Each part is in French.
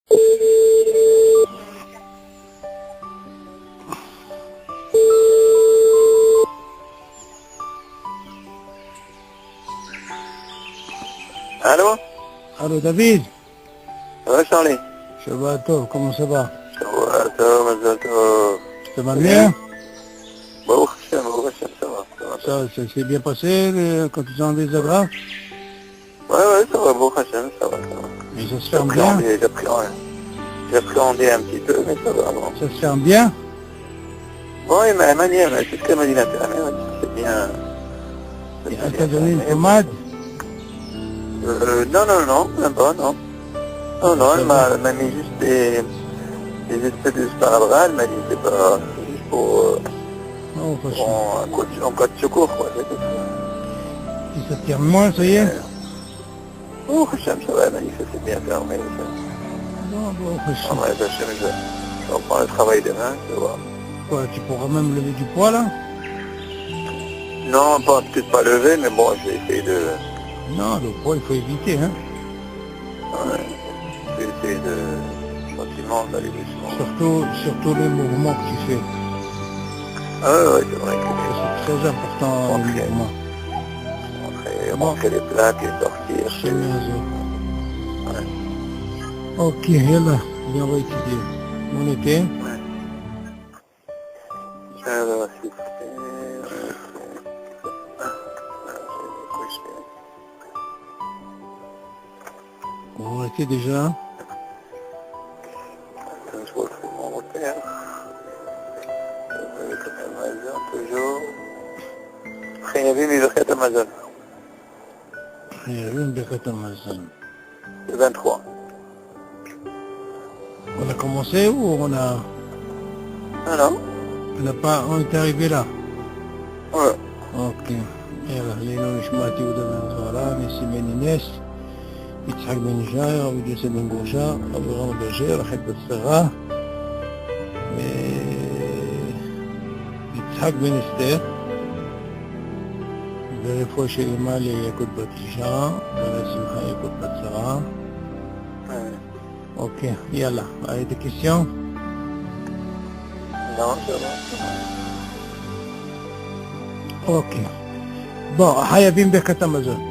Allô? Allô David? Ça va Charlie? Shabbat Tov, comment ça va? Shabbat Tov, Mazal Tov. Ça va bien? Baruch Hashem, ça va. Ça s'est bien passé quand ils ont des agrafes? Ouais, ça va, Baruch Hashem, ça va. Et ça se ferme bien? J'appréhendais un petit peu, mais ça va. Bon. Ça se ferme bien? Oui, mais manière, c'est ce qu'elle m'a dit l'intérimaire, c'est bien. Et elle t'a donné une pommade? Non, même pas, non. Non, elle m'a mis juste des espèces de sparadrap, elle m'a dit c'est pas, c'est juste pour, en cas de secours, quoi, c'est tout. Et ça tire moins, ça y est? Oh, Hashem, ça va, elle m'a dit que ça s'est bien fermé, ça. Non, bon, Ah, ouais, Hashem, je reprends le travail demain, tu vois. quoi, tu pourras même lever du poids, là? Non, peut-être pas lever, mais bon, je vais essayer de... Non, le poids, il faut éviter, hein? Ouais, je vais essayer de... gentiment d'aller doucement. Surtout les mouvements que tu fais. Ah ouais, c'est vrai que... C'est très important, les mouvements. Rentrer les plaques et sortir. C'est bien ça. Ouais. Ok, yallah, bien, on va étudier. Bon été. Ouais. Alors, Bon été déjà. Je retrouve mon repère. Amazon, toujours. Khayabim et Birkat Amazon. Khayabim et Birkat Amazon. Le 23. On a commencé ou on a... Ah non? On est arrivé là? Ouais. Ok. يلا ليلو نشماتي ودا بن زهران نسيم بن ناس يتحق بن جاير أبو جيسى بن قوشا أبو غامض بشير أحب الصغار يتحق بن استير برفوش إيمالي يكود باتشا برسمها يكود باتشا. Ok, yalla. Avez des questions? Non, c'est bon. Ok. Bon, חייבים ברכת המזון.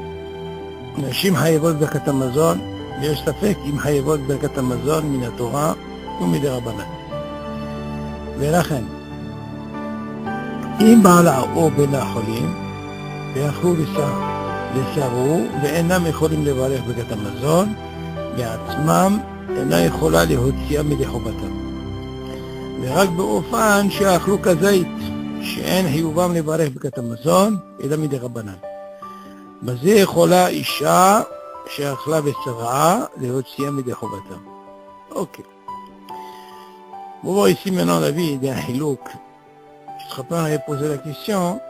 נשים חייבות ברכת המזון, ויש ספק אם חייבות ברכת המזון מן התורה ומדרבנן. ולכן, אם בעלה או בנה חולים, ויכלו וסרעו, ואינם יכולים לברך ברכת המזון, בעצמם אינה יכולה להוציאה מדי חובתם. ורק באופן שאכלו כזית, שאין חיובם לברך ברכת המזון, אלא מדי רבנן. בזה יכולה אישה שאכלה וסרעה להוציאה מדי חובתם. Ok. On va voir ici maintenant la vie d'un hilouk. Je te rappelle, on avait posé la question.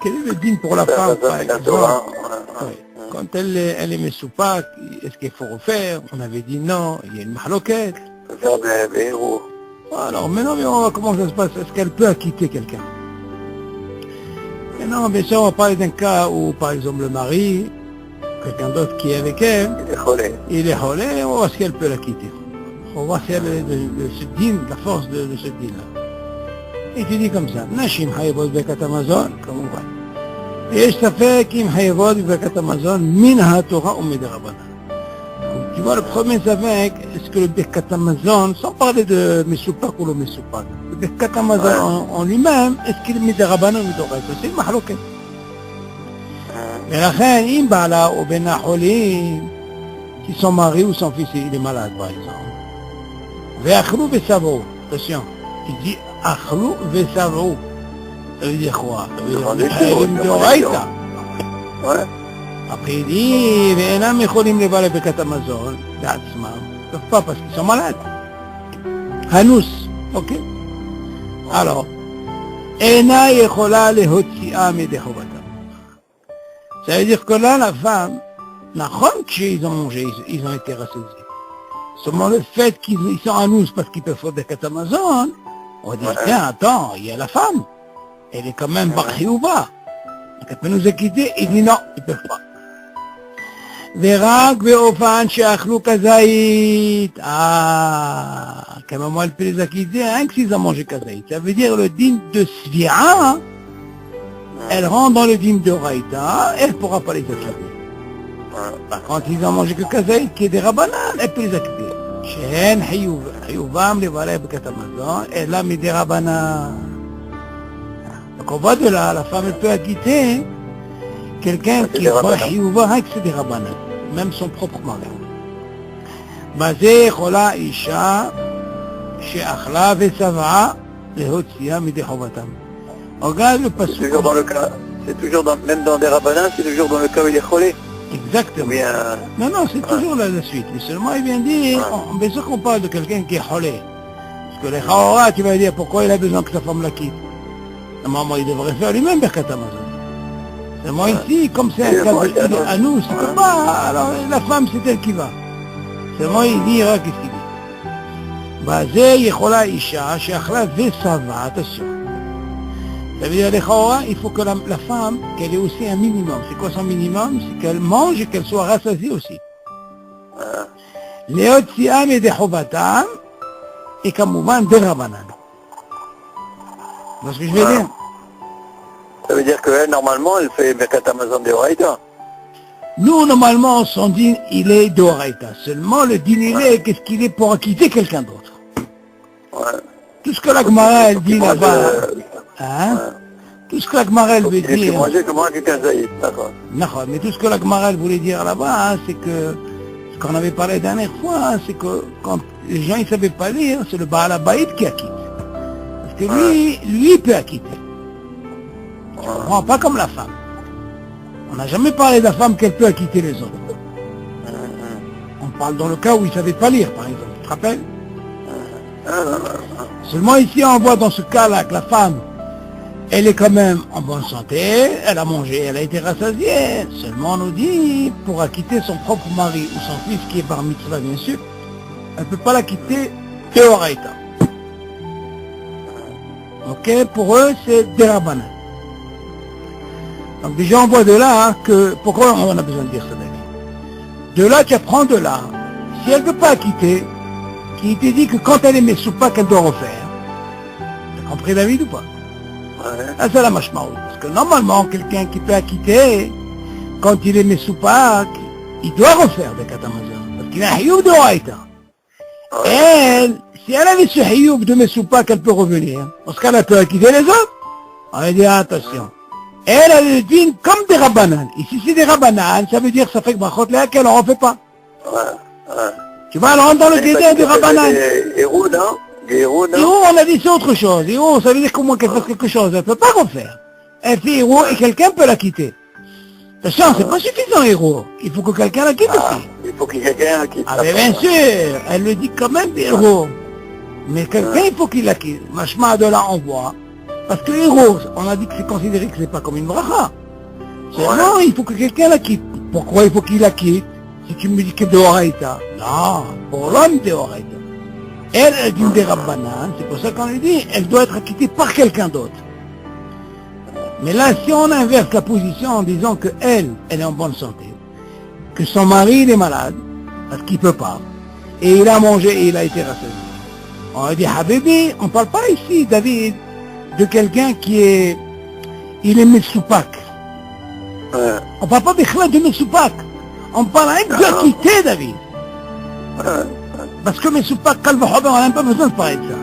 Quel est le dîme pour la femme, par exemple? Quand elle est mesoupak, est-ce qu'il faut refaire? On avait dit non, il y a une mahloquette. Faire des héros. Alors maintenant, on va comment ça se passe. Est-ce qu'elle peut acquitter quelqu'un? Maintenant, bien sûr, on va parler d'un cas où, par exemple, le mari, quelqu'un d'autre qui est avec elle, il est holé, on va voir si elle peut l'acquitter. On va voir si elle est de ce dîme, la force de ce dîme-là. Et tu dis comme ça, Nashim Hayabod Bekat Amazon, comme on voit. Et je t'affais Kim Hayabod Bekat Amazon, Minha Torah ou Midrabana. Tu vois, le premier savait, est-ce que le Birkat Amazon, sans parler de Mesoupak ou le Mesoupak, le Birkat Amazon en lui-même, est-ce qu'il est Midrabana ou Midrabana? C'est mahlouké. Mais la reine, il va là, au Benaholi, si son mari ou son fils, il est malade, par exemple. Ve'achlou ve'savou, attention, il dit achlou ve'savou. Ça veut dire quoi? Ça veut dire ouais. Après il dit, ואינם יכולים לברך ברכת המזון בעצמם, טוב pas parce qu'ils sont malades. הנוס, ok? Alors, אינה יכולה להוציאה מידי חובתה. Ça veut dire que là, la femme, נכון qu'ils ont mangé, ils ont été rassasiés. Seulement le fait qu'ils sont הנוס parce qu'ils peuvent faire ברכת המזון, on dit, tiens, attends, il y a la femme, elle est quand même bar chiyuva. Donc elle peut nous acquitter, il dit non, ils peuvent pas. ורק באופן שאכלו כזית. Qu'à un moment elle peut les acquitter, rien que s'ils ont mangé kazait. Ça veut dire le dîme de Svira, elle rentre dans le dîme de Raïta, elle ne pourra pas les acquitter. Par contre, ils ont mangé que kazait, qui est des rabanan, elle peut les acquitter. Shen Hayuvam, les valets de Katamazon, elle a mis des rabanan. Donc on voit de là, la femme elle peut acquitter quelqu'un qui est Hayuva, rien que c'est des rabanan, même son propre mari. Basé, Chola, Isha, שאכלה ושבעה להוציאה מידי חובתם. Regarde le passage. C'est toujours dans le cas, c'est toujours dans, même dans des rabbinats, c'est toujours dans le cas où il est cholé. Exactement. Bien, Non, non, c'est toujours la suite. Mais seulement il vient dire, bien sûr qu'on parle de quelqu'un qui est cholé. Parce que les Chaora, tu vas dire pourquoi il a besoin que sa femme la quitte. Normalement, il devrait faire lui-même Birkat Hamazon. Seulement ici, comme c'est un cas à nous, c'est que pas. Alors la femme, c'est elle qui va. Seulement il dit, qu'est-ce qu'il dit? בזה יכולה אישה שאכלה ושבעה, attention. Ça veut dire, il faut que la femme, qu'elle ait aussi un minimum. C'est quoi son minimum? C'est qu'elle mange et qu'elle soit rassasiée aussi. להוציאה מידי חובתם, et כמובן דרבנן. C'est ce que je veux dire. Ça veut dire qu'elle, normalement, elle fait Birkat Hamazon de Horaïta. Nous, normalement, son dîne, il est d'Oraïta. Seulement, le dîne, il est, qu'est-ce qu'il est pour acquitter quelqu'un d'autre. Tout ce que la Gemara, elle dit là-bas, tout ce que la Gemara, elle veut dire... Mais tout ce que la Gemara, elle voulait dire là-bas, c'est que, ce qu'on avait parlé la dernière fois, c'est que quand les gens, ils ne savaient pas lire, c'est le Baal Habayit qui acquitte. Parce que lui, il peut acquitter. Tu comprends? Pas comme la femme. On n'a jamais parlé de la femme qu'elle peut acquitter les autres. On parle dans le cas où il ne savait pas lire, par exemple. Tu te rappelles? Seulement ici, on voit dans ce cas-là que la femme, elle est quand même en bonne santé, elle a mangé, elle a été rassasiée. Seulement, on nous dit, pour acquitter son propre mari ou son fils qui est par mitzvah, bien sûr, elle ne peut pas l'acquitter de Horaïta. Ok? Pour eux, c'est des rabbinats. Donc déjà on voit de là que, pourquoi on a besoin de dire ça, David? De là tu apprends de là, si elle ne peut pas acquitter, qui te dit que quand elle est mesoupa qu'elle doit refaire. Tu as compris David ou pas? Ah, c'est la mashmaout. Parce que normalement quelqu'un qui peut acquitter, quand il est mesoupa, il doit refaire des katamazon. Parce qu'il a un hiyub de Horaïta. Elle, si elle avait ce hiyub de mesoupa qu'elle peut revenir, parce qu'elle peut acquitter les autres, on va dire attention. Elle, elle devine comme des rabbananes. Ici, c'est des rabbananes, ça veut dire que ça fait que brachot léa qu'elle n'en refait pas. Tu vois, elle rentre dans le dédé des rabbananes. Héros, non? Héros, on a dit c'est autre chose. Héros, ça veut dire qu'au moins qu'elle fasse quelque chose. Elle ne peut pas refaire. Elle fait héros et quelqu'un peut la quitter. Attention, c'est pas suffisant, héros. Il faut que quelqu'un la quitte aussi. Il faut que quelqu'un la quitte. Ah, mais bien sûr, elle le dit quand même, héros. Mais quelqu'un, il faut qu'il la quitte. Machma de là, on voit. Parce que héros, on a dit que c'est considéré que c'est pas comme une bracha. Seulement, il faut que quelqu'un la quitte. Pourquoi il faut qu'il la quitte? Si tu me dis que de Horaïta. Non, pour l'homme de Horaïta. Elle est d'une des rabbanan, c'est pour ça qu'on lui dit, elle doit être acquittée par quelqu'un d'autre. Mais là, si on inverse la position en disant que elle est en bonne santé, que son mari il est malade, parce qu'il peut pas, et il a mangé et il a été rassasié. On a dit, Habibi, on parle pas ici, David, de quelqu'un qui est, il est Metsoupak. On parle pas de Metsoupak. On parle avec d'acquitter, David. Parce que Metsoupak, on n'a même pas besoin de parler de ça.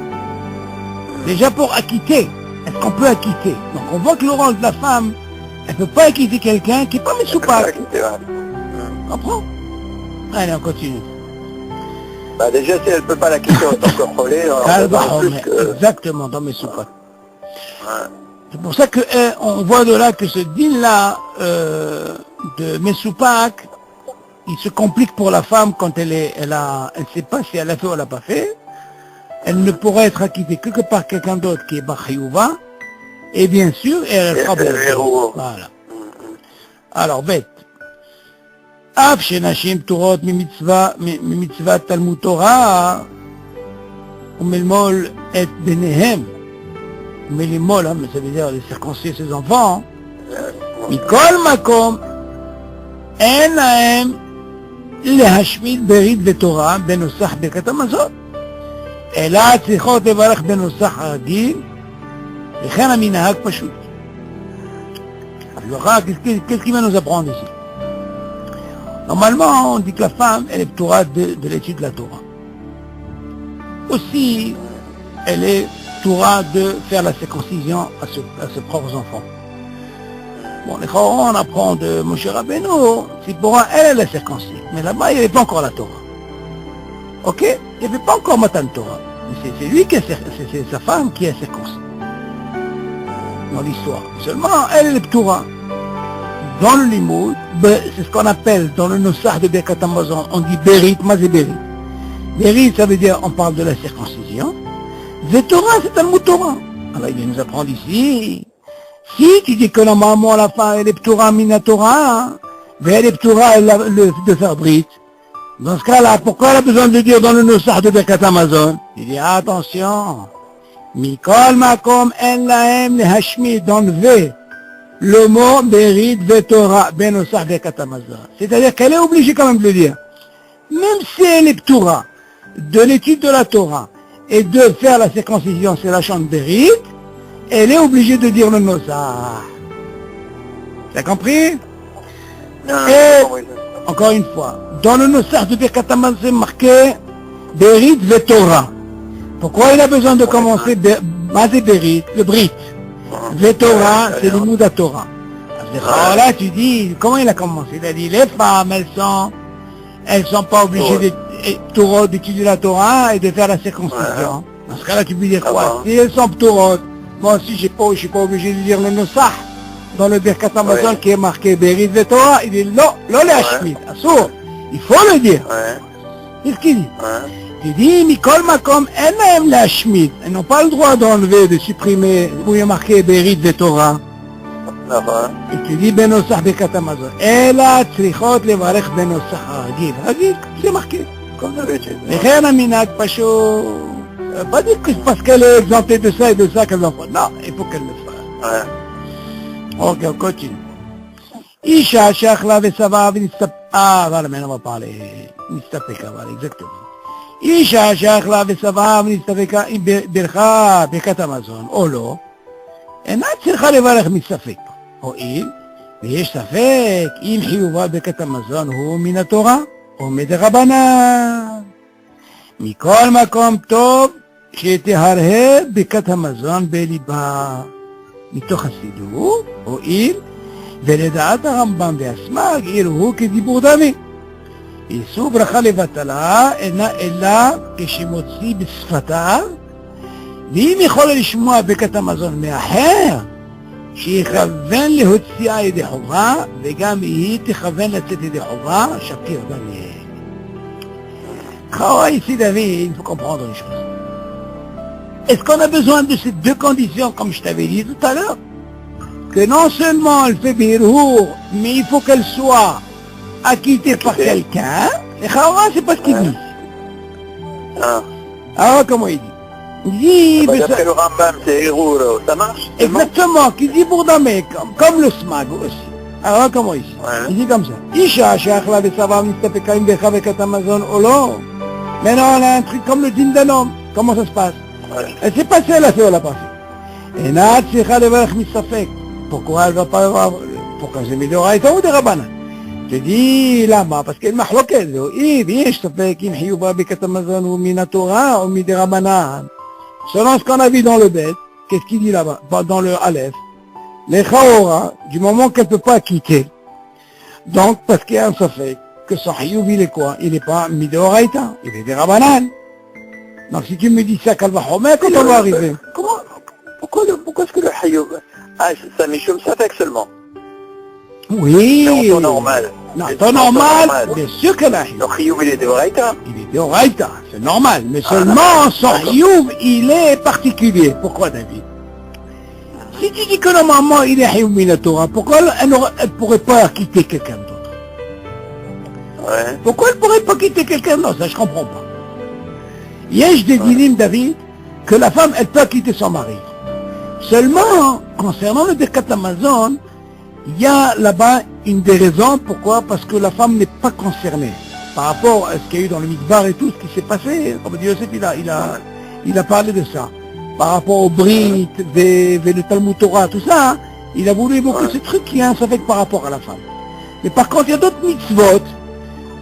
Déjà pour acquitter, est-ce qu'on peut acquitter? Donc on voit que le rôle de la femme, elle ne peut pas acquitter quelqu'un qui n'est pas Metsoupak. Comprends? Allez, on continue. Bah déjà, si elle ne peut pas l'acquitter en tant que relais, exactement, dans Metsoupak. C'est pour ça qu'on voit de là que ce dîne-là de Metsoupak, il se complique pour la femme quand elle ne sait pas si elle a fait ou elle n'a pas fait. Elle ne pourra être acquittée que par quelqu'un d'autre qui est Bachayouva. Et bien sûr, elle fera voilà. Alors, bête. אף שנשים פטורות ממצוות תלמוד תורה ומלמול את בניהם ומלמול, ça veut dire de circoncire ses enfants, מכל מקום אין להם להשמיד ברית ותורה בנוסח ברכת המזון. אלא צריכות לברך בנוסח הרגיל, וכן המנהג פשוט. Qu'est-ce qu'il va nous apprendre ici? Normalement, on dit que la femme, elle est ptoura de l'étude de la Torah. Aussi, elle est ptoura de faire la circoncision à ses propres enfants. Bon, les Chorons, on apprend de Moshe Rabbeinu, c'est pour elle, elle est circoncis. Mais là-bas, il n'y avait pas encore la Torah. Ok? Il n'y avait pas encore Matan Torah. C'est lui qui est, c'est sa femme qui est circoncis. Dans l'histoire. Seulement, elle est ptoura. Dans le limoud, c'est ce qu'on appelle, dans le Nosach de Birkat Hamazon, on dit Berit, Mazé Berit. Berit, ça veut dire, on parle de la circoncision. Torah, c'est un mot Torah. Alors, il nous apprend ici, si tu dis que normalement la femme, elle est ptoura mina Torah, mais elle est ptoura de faire Brit, dans ce cas-là, pourquoi elle a besoin de dire dans le Nosach de Birkat Hamazon? Il dit, attention, Mikol Makom En Lahem Lehashmid, d'enlever le mot Berit Vetorah Benosach Birkat Hamazon. C'est-à-dire qu'elle est obligée quand même de le dire. Même si elle est ptoura de l'étude de la Torah et de faire la circoncision, c'est la chante Berit, elle est obligée de dire le Nosach. T'as compris? Et, encore une fois, dans le Nosach de Birkat Hamazon, c'est marqué Berit Vetorah. Pourquoi il a besoin de commencer Mazé Berit, le Brit? Vetorah, c'est le mot de la Torah. Alors là, tu dis, comment il a commencé? Il a dit, les femmes, elles sont pas obligées d'étudier la Torah et de faire la circoncision. Dans ce cas-là, tu peux dire quoi? Si elles sont ptourot, moi aussi, je suis pas obligé de dire le Nosach dans le Birkat Hamazon qui est marqué Berit Vetorah. Il dit, non, le Hashmid, assour. Il faut le dire. Qu'est-ce qu'il dit? Il dit, Mikol Makom En Lahem Lehashmid. Ils n'ont pas le droit d'enlever, de supprimer, où il est marqué Berit Vetorah. Et tu dis Benosach Birkat Hamazon. Ela tzrichot levarech Benosach Haragil. Haragil, c'est marqué. Comme d'habitude. Mais rien à minag, Pachot. Pas dire que c'est parce qu'elle est exemptée de ça et de ça qu'elle l'en fait. Non, il faut qu'elle le fasse. Ok, on continue. Isha Shachla Vesava Vinistap. Ah, voilà, maintenant on va parler. Nistapeka, voilà, exactement. אישה שאכלה ושבעה ונסתפקה עם ברכה ברכת המזון או לא, אינה צריכה לברך מספק. הואיל ויש ספק אם חיובה ברכת המזון הוא מן התורה או מדרבנן. מכל מקום טוב שתהרהר ברכת המזון בליבה. מתוך הסידור, הואיל ולדעת הרמב"ם והסמ"ג יראו כדיבור דמי. איסור ברכה לבטלה אינה אלא כשמוציא בשפתיו, ואם יכול לשמוע ברכת המזון מאחר, שיכוון להוציאה ידי חובה, וגם היא תכוון לצאת ידי חובה, שפיר דניאל. Ici, David, il faut comprendre les choses. Est-ce qu'on a besoin de ces deux conditions, comme je t'avais dit tout à l'heure? Que non seulement elle fait Birhour, mais il faut qu'elle soit acquitté par quelqu'un, et Chara, c'est pas ce qu'il dit. Alors, comment il dit? Il dit... D'après le Rambam, c'est Hérour, ça marche? Exactement, qui dit Bourdamé, comme le Smag aussi. Alors, comment il dit? Il dit comme ça. Isha, Shachla, Vesava, Mistapeka, Imbecha, Birkat Hamazon, Olo. Maintenant, on a un truc comme le dîme d'un homme. Comment ça se passe? Elle s'est passée, elle a fait, elle a pas fait. Et Naat, Shecha, Levarech, Mistapek. Pourquoi elle va pas avoir... Pourquoi j'ai mis de Raïta ou de Rabbanan? Je dis là-bas, parce qu'il m'a hloqué. Il dit, je te fais qu'il y a Birkat Hamazon ou Mina Torah ou Mina Rabbanan. Selon ce qu'on a vu dans le bête, qu'est-ce qu'il dit là-bas, dans le Aleph? Les Chaora, du moment qu'elle ne peut pas quitter, donc parce qu'il y a un safek, que son Hayoub il est quoi? Il n'est pas Midoraïta, il est des Rabbanan. Donc si tu me dis ça, qu'elle va remettre, quand on va arriver? Pourquoi est-ce que le Hayoub, ça Michoum Safek seulement? Oui. C'est en temps normal. Non, en temps normal, bien sûr que la Le Hayoub il est de Oraïta. Il est de Oraïta, c'est normal. Mais seulement son Hayoub, il est particulier. Pourquoi, David? Si tu dis que normalement il est Hayoub min Torah, pourquoi elle ne pourrait pas quitter quelqu'un d'autre? Pourquoi elle ne pourrait pas quitter quelqu'un d'autre? Ça, je ne comprends pas. Il y a des dinim, David, que la femme, elle peut quitter son mari. Seulement, concernant le Birkat Hamazon, il y a là-bas une des raisons. Pourquoi? Parce que la femme n'est pas concernée. par rapport à ce qu'il y a eu dans le Midbar et tout ce qui s'est passé. Comme dit Yosef, il a parlé de ça. Par rapport au Brit, le Talmud Torah, tout ça, hein, il a voulu évoquer ce truc qui a un fait par rapport à la femme. Mais par contre, il y a d'autres mitzvot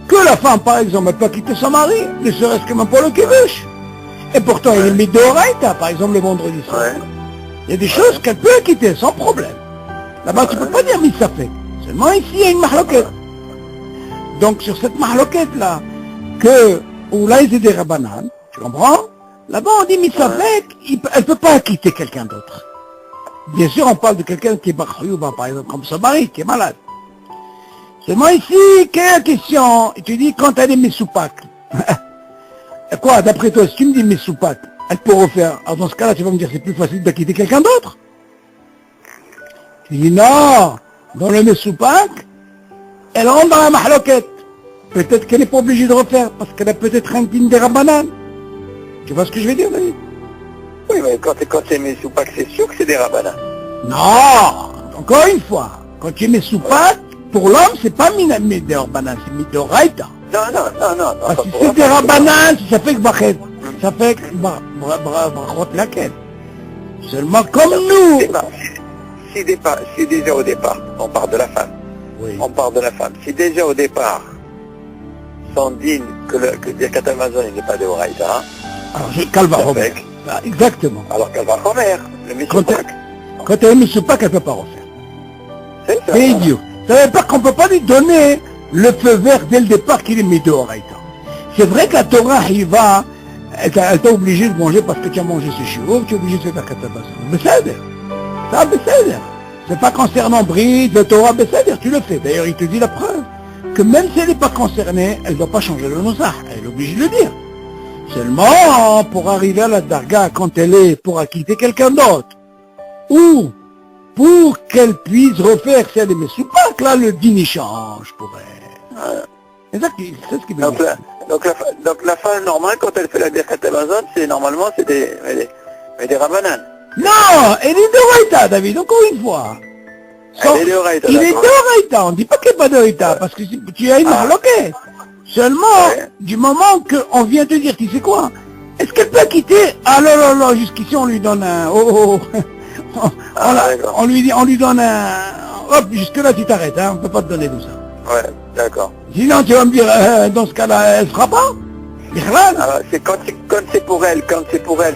que la femme, par exemple, elle peut quitter son mari, ne serait-ce que même pour le kiddush. Et pourtant, il est mis d'oreille, par exemple, le vendredi soir. Il y a des choses qu'elle peut quitter sans problème. Là-bas, tu peux pas dire mitzafek. Seulement ici, il y a une mahloquette. Donc, sur cette mahloquette-là, où là, il y a des rabanan, tu comprends? Là-bas, on dit mitzafek, elle peut pas quitter quelqu'un d'autre. Bien sûr, on parle de quelqu'un qui est barchouyouba, par exemple, comme son mari, qui est malade. Seulement ici, quelle est la question? Et tu dis, quand elle est messoupak. Quoi, d'après toi, si tu me dis messoupak, elle peut refaire. Alors dans ce cas-là, tu vas me dire, c'est plus facile de quitter quelqu'un d'autre. Tu dis, non, dans le messoupak, elle rentre dans la mahloquette. Peut-être qu'elle n'est pas obligée de refaire, parce qu'elle a peut-être un din des rabanan. Tu vois ce que je veux dire, David? Oui, mais quand c'est messoupak, c'est sûr que c'est des rabanan. Non, encore une fois, quand tu es messoupak, pour l'homme, c'est pas des rabanan, c'est midoraita. Non. Parce que si c'est des rabanan, ça fait que bachet, ça fait que brachot laquelle. Seulement comme nous. Si déjà au départ, on part de la femme. Oui. On part de la femme. Si déjà au départ, sans digne que Birkat Hamazon, il n'est pas de Horaïta, hein, alors j'ai Kalva Homer. Exactement. Alors Kalva Homer, le Mishoupak. Quand elle est Mishoupak, elle ne peut pas refaire. C'est ça. C'est idiot. Ça veut pas qu'on ne peut pas lui donner le feu vert dès le départ qu'il est mis de Horaïta. C'est vrai que la Torah, elle t'a obligé de manger parce que tu as mangé ce chiour, tu es obligé de faire Birkat Hamazon. Mais ça, Besséder. C'est pas concernant Brit, le Torah, Besséder, tu le fais. D'ailleurs, il te dit la preuve, que même si elle n'est pas concernée, elle ne doit pas changer le nosach. Elle est obligée de le dire. Seulement, pour arriver à la darga, quand elle est pour acquitter quelqu'un d'autre, ou pour qu'elle puisse refaire si elle est messoupak, là, le dîner change pour elle. C'est ce qui veut dire. Donc la femme normale, quand elle fait la Birkat Hamazon, c'est des rabanan. Non, elle est d'Oraïta, David, encore une fois. Elle est d'Oraïta, il est d'Oraïta, on ne dit pas qu'il n'est pas d'Oraïta, parce que tu as une mahloquette. Seulement, du moment qu'on vient te dire, tu sais quoi, est-ce qu'elle peut quitter? Ah là, jusqu'ici on lui donne un... on lui donne un... Hop, jusque là tu t'arrêtes, hein, on ne peut pas te donner tout ça. Ouais, d'accord. Sinon tu vas me dire, dans ce cas-là, elle ne fera pas. Alors, quand c'est pour elle,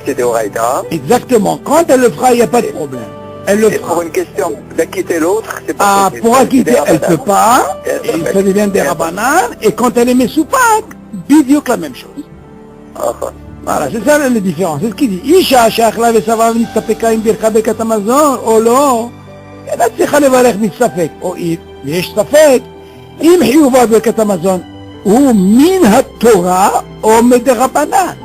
c'est des Horaïta. Exactement, quand elle le fera, il n'y a pas de problème. Elle le fera. Pour une question d'acquitter l'autre, c'est pas possible. Pour acquitter, elle ne peut pas, et ça devient des rabanan, et quand elle est messoupak, bidiouk la même chose. Voilà, c'est ça la différence, c'est ce qu'il dit. Isha, she'achla ve'sava v'nitzapeka im bircha birkat hamazon, ou lo, אינה צריכה לברך מספק, או יש ספק, אם חיובה ברכת המזון הוא מן התורה או מדרבנן.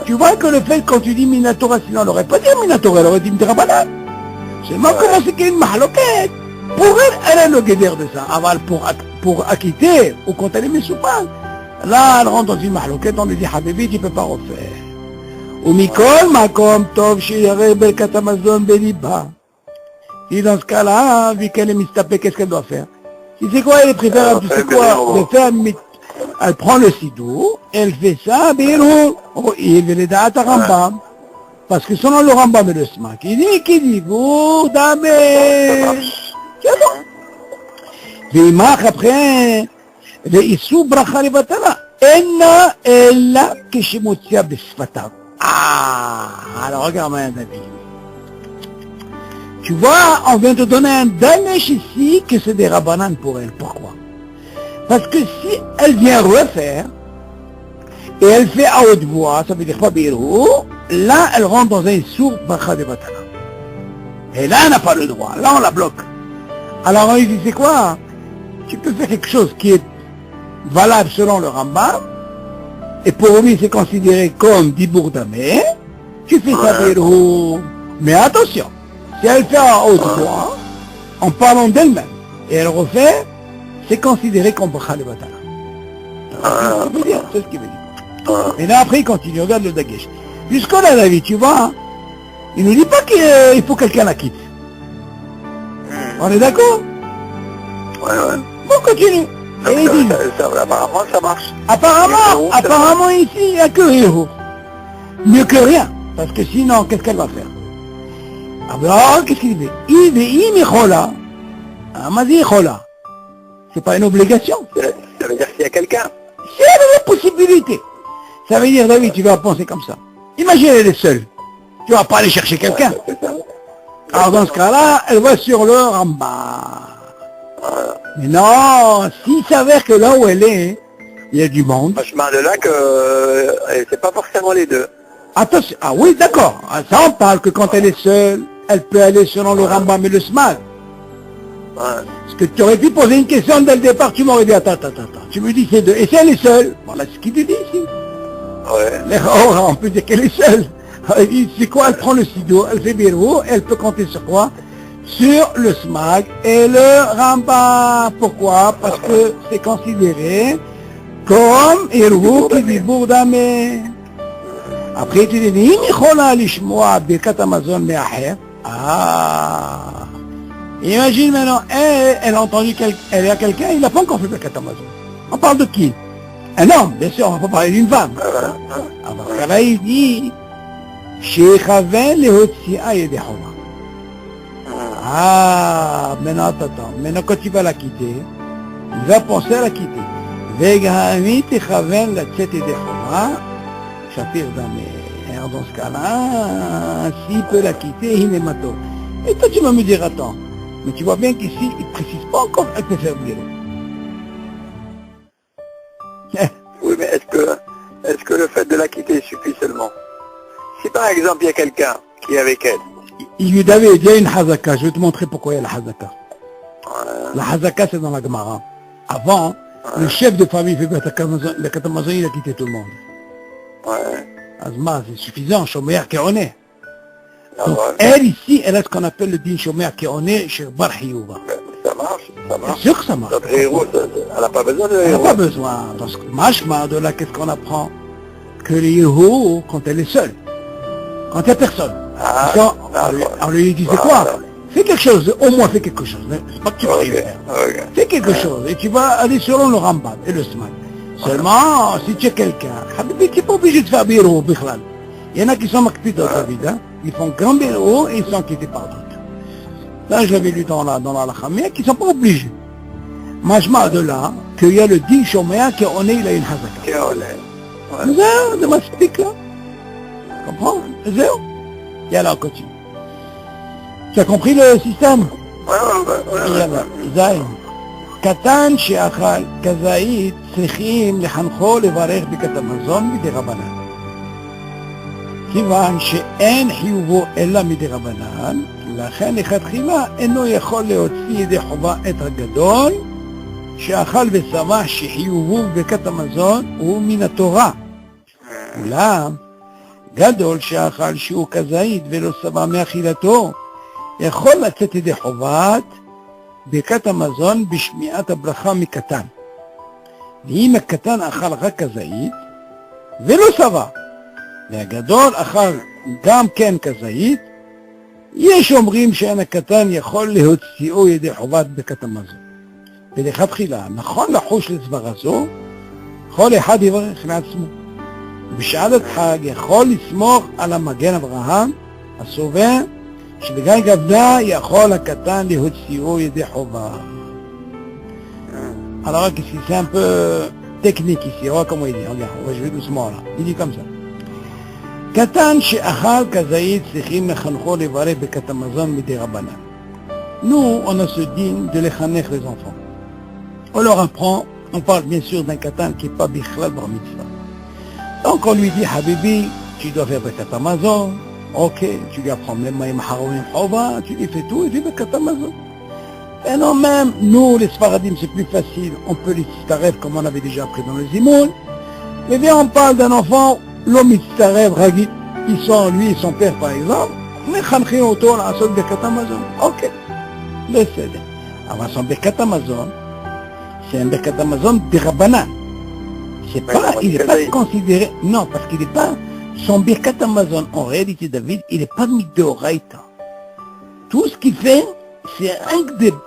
Tu vois que le fait quand tu dis Minatora, sinon elle n'aurait pas dit Minatora, elle aurait dit Midrabanan. Seulement comment c'est qu'il y a une mahloquette. Pour elle a le guédère de ça. Aval pour acquitter, ou quand elle est messoupan, là elle rentre dans une mahloquette, on lui dit Habibi, tu ne peux pas refaire. Ou Mikol Makom Tov Shiyare Berkat Hamazon Beliba. Et dans ce cas-là, vu qu'elle est mistapée, qu'est-ce qu'elle doit faire? Si c'est quoi, elle est préférable, tu sais quoi, de faire elle prend le sidou, elle fait ça, il veut les dates à Rambam. Parce que selon le Rambam et le Sma, qui dit, vous, dame, c'est bon. ואימך après, ואיסור ברכה לבטלה, אינה אלא כשמוציאה בשפתיו. Alors regarde maintenant, David. Tu vois, on vient de donner un danesh ici que c'est des rabanan pour elle. Pourquoi? Parce que si elle vient refaire, et elle fait à haute voix, ça veut dire pas birou, là elle rentre dans un sourd bracha de batala. Et là elle n'a pas le droit, là on la bloque. Alors on lui dit c'est quoi? Tu peux faire quelque chose qui est valable selon le Rambam, et pour lui c'est considéré comme dibour damé, tu fais ça birou. Mais attention, si elle fait à haute voix, en parlant d'elle-même, et elle refait, c'est considéré comme bracha de batala. C'est ce qu'il veut dire. Et là après il continue, regarde le dagesh. Jusqu'à là David, tu vois, il ne nous dit pas qu'il faut que quelqu'un la quitte. On est d'accord? Ouais. Bon, continue. Donc, Et il dit, apparemment, ça marche. apparemment ici, il n'y a que Héro. Mieux que rien. Parce que sinon, qu'est-ce qu'elle va faire? Alors, qu'est-ce qu'il dit? Il dit, il chola. Ah, m'a dit chola. C'est pas une obligation. Ça veut dire qu'il y a quelqu'un. C'est une possibilité. Ça veut dire, David, tu vas penser comme ça. Imagine, elle est seule. Tu vas pas aller chercher quelqu'un. C'est ça. Alors, dans ce cas-là, elle va sur le Ramba. Voilà. Mais non, s'il s'avère que là où elle est, il y a du monde. Franchement, de là que c'est pas forcément les deux. Attention, ah oui, d'accord. Ah, ça, on parle que quand elle est seule, elle peut aller selon le Rambam et le Smag. Ouais. Parce que tu aurais pu poser une question dès le départ, tu m'aurais dit, attends. Tu me dis c'est deux. Et si elle est seule, voilà ce qu'il te dit ici. Ouais. On peut dire qu'elle est seule. Il dit, c'est quoi, elle prend le sido, elle fait Birou, elle peut compter sur quoi? Sur le Smag et le Rambam. Pourquoi? Parce que c'est considéré comme Irou qui dit Bourdamé. Après, tu dis, אם יכולה לשמוע ברכת המזון מאחר, imagine maintenant, elle a entendu elle a quelqu'un, il n'a pas encore fait Birkat Hamazon. On parle de qui? Un homme, bien sûr, on ne va pas parler d'une femme. Alors, là, il dit, שיכוון להוציאה ידי חובה. Maintenant, attends. Maintenant, quand tu vas la quitter, il va penser à la quitter. וגם היא תכוון לצאת ידי חובה, Shafir Damé. Alors dans ce cas-là, s'il peut la quitter, il est mato. Et toi tu vas me dire, attends, mais tu vois bien qu'ici, il ne précise pas encore qu'elle peut faire Birou. Oui, mais est-ce que le fait de la quitter suffit seulement? Si par exemple il y a quelqu'un qui est avec elle. Il lui avait dit, il y a une hazaka, je vais te montrer pourquoi il y a la hazaka. La hazaka c'est dans la Gemara. Avant, le chef de famille fait le katamazon, il a quitté tout le monde. Ouais. Azma, c'est suffisant, Shomer Keone. Ah, Donc, ouais. elle ici, elle a ce qu'on appelle le din Shomer Keone chez Bar Hiyouba. Ça marche, ça Bien marche. sûr que ça marche. Notre héros, elle n'a pas besoin de Elle n'a héros. pas besoin. Parce que machma, de là, qu'est-ce qu'on apprend? Que les héros, quand elle est seule, quand il n'y a personne, Ah, on lui dit, c'est voilà. quoi? Fais quelque chose, au moins fais quelque chose. C'est pas que tu vas rien faire. Ok. Fais quelque chose et tu vas aller selon le Rambam et le Smag. Seulement, si tu es quelqu'un, Habibi, tu n'es pas obligé de faire Birou, Bichlal. Il y en a qui sont marqués dans ta vie, hein. Ils font grand Birou et ils sont quittés par d'autres. Là, je l'avais lu dans la Khamia, qui ne sont pas obligés. Majma de là, qu'il y a le din Shoméa qu'on est, il a une hazaka. Ok, ouais. Zéro, de m'explique là. Comprends? Zéro. Et alors, on continue. Tu as compris le système? Ouais. זין, קטן שאכל כזית צריכים לחנכו לברך ברכת המזון מדי רבנן. כיוון שאין חיובו אלא מדי רבנן, לכן לכתחילה אינו יכול להוציא ידי חובה את הגדול שאכל ושמח שחיובו בברכת המזון הוא מן התורה. אולם גדול שאכל שהוא כזית ולא שבע מאכילתו יכול לצאת ידי חובת ברכת המזון בשמיעת הברכה מקטן. ואם הקטן אכל רק כזית ולא שבע, והגדול אכל גם כן כזית, יש אומרים שאין הקטן יכול להוציאו ידי חובת ברכת המזון. ולכתחילה, נכון לחוש לסברה זו, כל אחד יברך לעצמו. בשעת חג יכול לסמוך על המגן אברהם, הסובר, שבגלל גבדה יכול הקטן להוציאו ידי חובה. Alors ici, c'est un peu technique ici, on va comment il dit, regarde, on va jouer doucement là. Il dit comme ça. קטן שאכל כזית צריכים לחנכו לברך ברכת המזון מדי רבנן. Nous, on a ce digne de les khanech les enfants. On leur apprend, on parle bien sûr d'un katan qui n'est pas bichlal bar mitzvah. Donc on lui dit, Habibi, tu dois faire Birkat Hamazon. Ok, tu lui apprends même Maïm Haroim Chova, tu lui fais tout et tu fais Birkat Hamazon. Et non, même nous, les Sfaradim, c'est plus facile. On peut les Tzitarev comme on avait déjà appris dans le Zimoun. Mais bien, on parle d'un enfant, l'homme Tzitarev, Ragit, ils sont, lui et son père par exemple, mais Khanchi autour, à son Birkat Hamazon. Ok, laissez-le. Avant son Birkat Hamazon, c'est un Birkat Hamazon de Rabbanan. C'est pas, il n'est pas considéré, non, parce qu'il n'est pas, son Birkat Hamazon, en réalité, David, il n'est pas mis de Oraïta. Tout ce qu'il fait, c'est un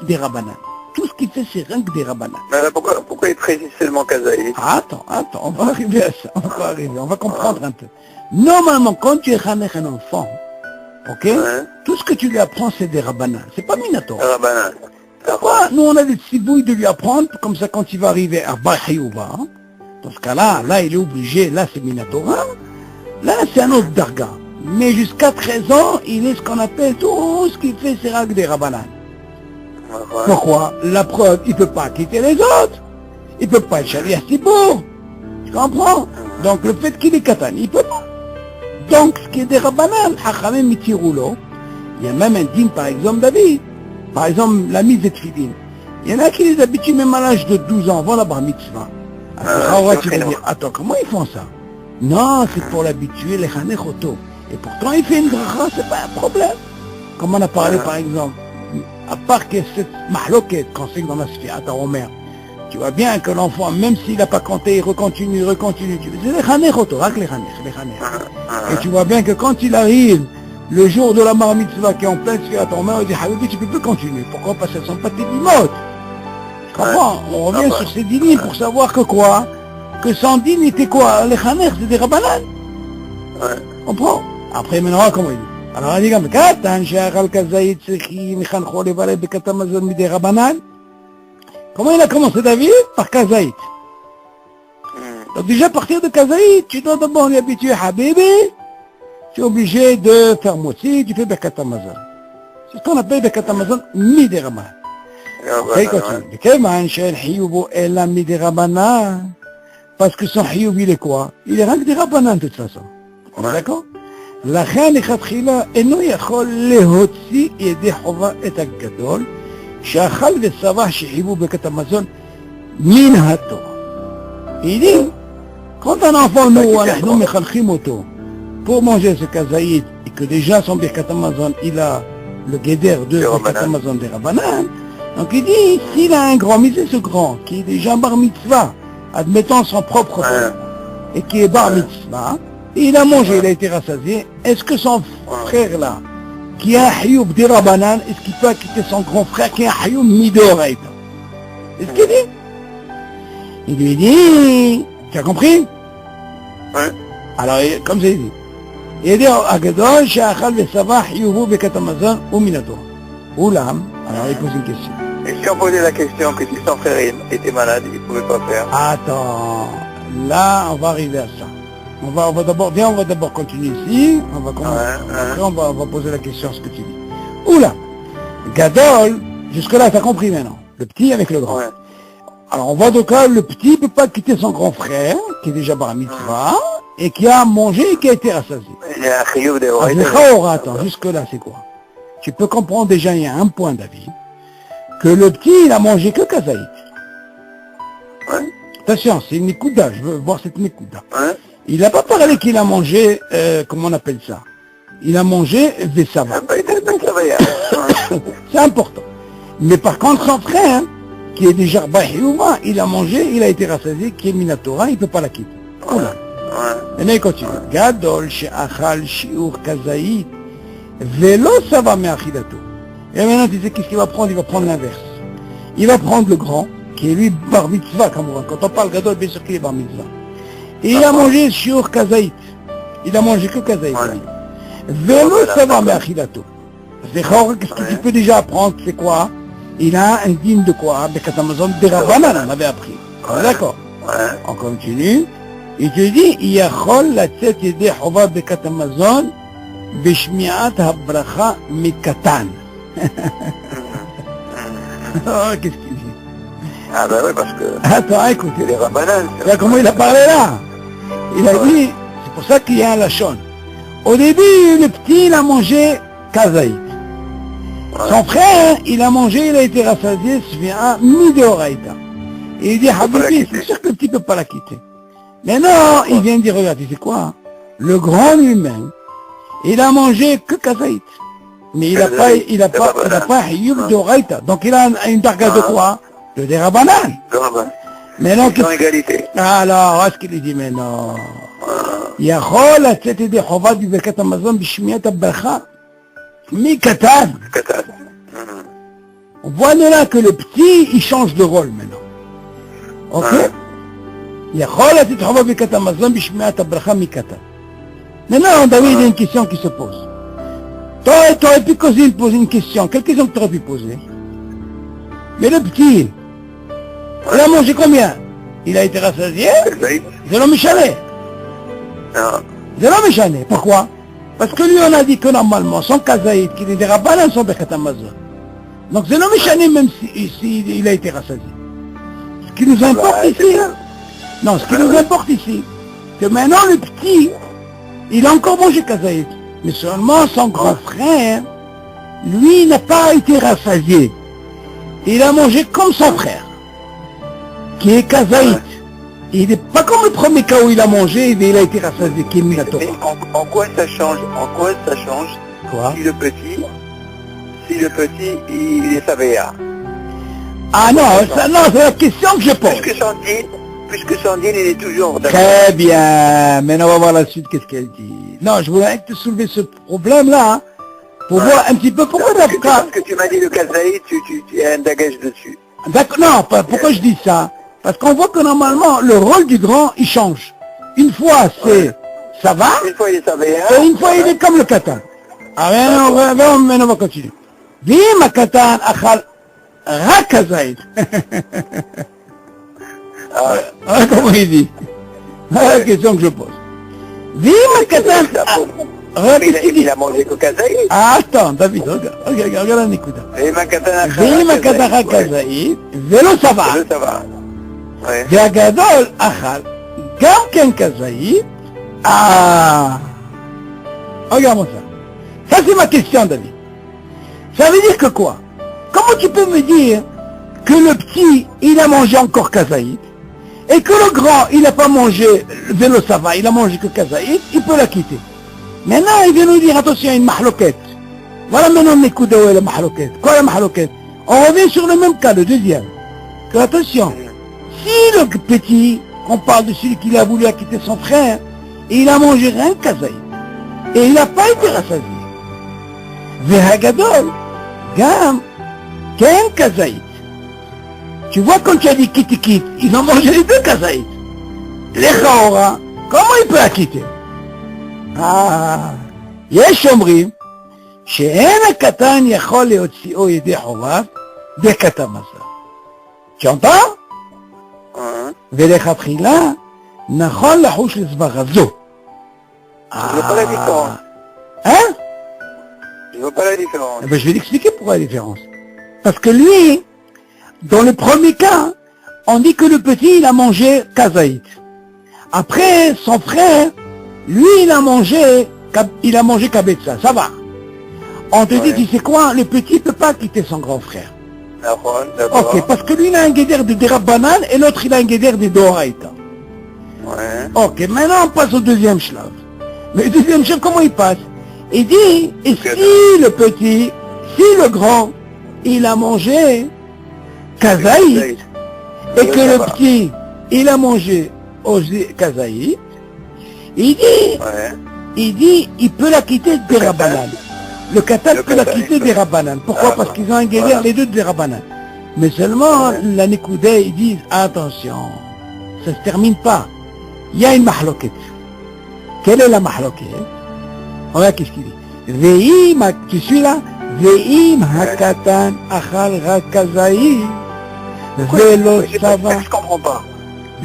des Rabbanan. tout ce qu'il fait, c'est rien que des rabanan. Mais alors pourquoi il précise seulement Kazaït? Attends, on va arriver à ça, on va comprendre un peu. Normalement, quand tu es khanech un enfant, ok, tout ce que tu lui apprends, c'est des rabanan. C'est pas Minatora. Rabbanan. Pourquoi nous, on a des cibouilles de lui apprendre, comme ça, quand il va arriver à Bahayouba, dans ce cas-là, là, il est obligé, là, c'est Minatora. Là, c'est un autre darga. Mais jusqu'à 13 ans, il est ce qu'on appelle tout ce qu'il fait, c'est rag des rabanan. Pourquoi? La preuve, il ne peut pas quitter les autres. Il ne peut pas être chali à Sibour. Tu comprends? Donc, le fait qu'il est katan, il ne peut pas. Donc, ce qui est des rabanan, hachamim mitiroulo, il y a même un din, par exemple, David. Par exemple, la mise des tfilin. Il y en a qui les habituent même à l'âge de 12 ans, avant la bar mitzvah. Alors, tu vas dire, attends, comment ils font ça? Non, c'est pour l'habituer, les chanech auto. Et pourtant, il fait une bracha, c'est pas un problème. Comme on a parlé, par exemple, à part que cette mahloket qu'on sait dans la Sfiat à Omer, tu vois bien que l'enfant, même s'il n'a pas compté, il recontinue. C'est les chanech auto, les chanech. Et tu vois bien que quand il arrive, le jour de la bar mitzvah qui est en plein Sfiat à Omer, il dit, Habibi, tu peux plus continuer. Pourquoi? Parce qu'elles ne sont pas tes limotes. Tu comprends? On revient sur ces dîners pour savoir que quoi? Que sans dîne était quoi? Les chanech, c'est des rabanan. On prend. Après, maintenant, comment il dit? Alors, on dit comme Katan, Shachal Kazaït, Tsechi, Michancho, Levalé, Bekatamazon, Midé Rabanan. Comment il a commencé David? Par Kazaït. Donc, déjà, à partir de Kazaït, tu dois d'abord lui habituer Habibi. Tu es obligé de faire Motsi, tu fais Bekatamazon. C'est ce qu'on appelle Bekatamazon, Midé Rabanan. Après, il continue. Keman, Shel Hiyubo, Ela, Midé Rabanan. Parce que son Hiyub, il est quoi? Il est rien que des Rabanan, de toute façon. On est d'accord? לכן לכתחילה אינו יכול להוציא ידי חובה את הגדול שאכל ושבע שחייבו ברכת המזון מן התורה. Il dit, quand un enfant nous, אנחנו מחנכים אותו pour manger ce kazaït et que déjà son ברכת המזון il a le guéder de ברכת המזון des Rabbanan, donc il dit, s'il a un grand, mais c'est ce grand qui est déjà bar mitzvah, admettant son propre père, et qui est bar mitzvah, il a mangé, il a été rassasié. Est-ce que son frère là, qui a un hayoub des Rabbanan, est-ce qu'il peut quitter son grand frère qui a un hayoub midoraïta? Est-ce qu'il dit? Il lui dit, tu as compris? Oui. Alors, comme j'ai dit, il dit, Agadol, Shachal Vesava, Hayoubu, Bekat Amazon, ou Minato. Oulam, alors il pose une question. Et si on posait la question que si son frère était malade, il ne pouvait pas faire? Attends, là, on va arriver à ça. On va d'abord continuer ici, on va commencer. Après on va poser la question à ce que tu dis. Oula, Gadol, jusque-là, tu as compris maintenant, le petit avec le grand. Ouais. Alors on voit donc là, le petit ne peut pas quitter son grand frère, qui est déjà bar mitzvah, et qui a mangé et qui a été rassasié. Il y a un chiyuv de attends, jusque-là, c'est quoi? Tu peux comprendre déjà, il y a un point, David, que le petit, il a mangé que kazaït. Ouais. Attention, c'est une nikuda, je veux voir cette nikuda. Ouais. Il n'a pas parlé qu'il a mangé, comment on appelle ça? Il a mangé Vesava. C'est important. Mais par contre, son frère, qui est déjà Bahiouma, il a mangé, il a été rassasié, qui est Minatora, il ne peut pas la quitter. Voilà. Et là, il continue. Gadol, she'achal, shi'ur, kazaït, velo sava me'achidato. Et maintenant, tu sais qu'est-ce qu'il va prendre? Il va prendre l'inverse. Il va prendre le grand, qui est lui bar mitzvah, comme on voit. Quand on parle Gadol, bien sûr qu'il est bar mitzvah. Et il a mangé sur kazaït. Il a mangé que kazaït. Velo sava me'achidato. Qu'est-ce que tu peux déjà apprendre? C'est quoi? Il a un digne de quoi? Bekat Amazon de Rabbanan, on avait appris. D'accord. On continue. Il te dit, Yachol latzet yedei chova bekat Amazon b'shmi'at habracha mikatan. Qu'est-ce qu'il dit? Ah ben oui, parce que... Attends, écoute. Les Rabbanan... Là, comment il a parlé là? Il a dit, c'est pour ça qu'il y a un lachon. Au début, le petit, il a mangé kazaït. Son frère, il a mangé, il a été rassasié, Svi'a, Mideoraïta. Et il dit, Habibi, c'est sûr que le petit ne peut pas la quitter. Mais non, il vient de dire, regarde, tu sais quoi? Le grand lui-même, il a mangé que kazaït. Mais il n'a pas Hiyub d'Oraïta. Donc il a une darga de quoi? De des Rabbanan. Mais non, sans égalité. Alors, est-ce qu'il dit, mais non? יכול לצאת ידי חובה בברכת המזון בשמיעת הברכה מקטן. קטן. On Voilà que le petit, il change de rôle maintenant. Ok? יכול לתת חובה ברכת המזון בשמיעת הברכה מקטן. Maintenant, David, il y a une question qui se pose. T'aurais pu poser une question. Quelle question que t'aurais pu poser? Mais le petit, il a mangé combien? Il a été rassasié? C'est l'homme méchané. C'est l'homme méchané. Pourquoi? Parce que lui, on a dit que normalement, son kazaïd, qu'il est des rabbanan, son brechat amazon. Donc c'est l'homme méchané même s'il a été rassasié. Ce qui nous importe ici, non, ce qui nous importe ici, que maintenant le petit, il a encore mangé kazaïd. Mais seulement son grand frère, lui, n'a pas été rassasié. Il a mangé comme son frère, qui est kazaïd. Il n'est pas comme le premier cas où il a mangé et il a été rassasié, qui est mis la Torah. Mais en quoi ça change? En quoi ça change? Quoi? Si le petit, il est savéa. Ah non, c'est la question que je pose. Puisque Sandine, il est toujours d'accord. Très bien, maintenant on va voir la suite, qu'est-ce qu'elle dit. Non, je voulais te soulever ce problème-là, hein, pour voir un petit peu pourquoi Parce que tu m'as dit le kazaïd, tu as un dagage dessus. D'accord, non, pourquoi je dis ça? Parce qu'on voit que normalement, le rôle du grand, il change. Une fois, c'est ça va, Une fois, il est savéa. et une fois, il est comme le katan. Ah, maintenant, on va continuer. Bim katan achal rak kazaïd. Ah, comment il dit? Ah, la question que je pose. Bim katan. Il a mangé que kazaïd. Ah, attends, David, regarde un écoute. Bim katan rak kazaïd, vélo ça va. Ça va. Ouais. והגדול אכל גם כן כזית, regarde-moi ça. Ça c'est ma question, David. Ça veut dire que quoi? Comment tu peux me dire que le petit, il a mangé encore kazaït, et que le grand, il n'a pas mangé vélo ça va, il a mangé que kazaït, il peut la quitter. Maintenant, il vient nous dire, attention, il y a une mahloquette. Voilà maintenant on écoute où est la mahloquette. Quoi la mahloquette? On revient sur le même cas, le deuxième. Que attention, si le petit, on parle de celui qui a voulu quitter son frère, et il a mangé rien que kazaït, et il n'a pas été rassasié. Vehagadol, gam, ken kazaït. Tu vois quand tu as dit kitikit, ils ont mangé les deux kazaït. Les chaora, comment il peut la quitter? יש אומרים שאין הקטן יכול להוציאו ידי חוביו ברכת המזון. Tu entends? ולכתחילה נכון לחוש לסברה זו. Je veux pas la différence. Hein? Je veux pas la différence. Ben, je vais l'expliquer pourquoi la différence. Parce que lui, dans le premier cas, on dit que le petit, il a mangé kazaït. Après, son frère, lui, il a mangé kabetza. Ça va. On te dit, tu sais quoi, le petit ne peut pas quitter son grand frère. D'accord. Ok, parce que lui, il a un guédère de Derabanan et l'autre, il a un guédère de Doraïta. Ouais. Ok, maintenant, on passe au deuxième shlav. Mais le deuxième shlav, comment il passe? Il dit, et si le petit, si le grand, il a mangé kazaït, et que le petit, il a mangé kazaït, il dit, il peut la quitter des Rabanan. Le katan peut la quitter des Rabanan. Pourquoi? Parce qu'ils ont un guédère, les deux des Rabanan. Mais seulement, la Nikoudé, ils disent, attention, ça ne se termine pas. Il y a une mahloket. Quelle est la mahloket? Regarde qu'est-ce qu'il dit. Ve'im, tu suis là? Ve'im hakatan achal rakazaï. Velo sava. Je comprends pas.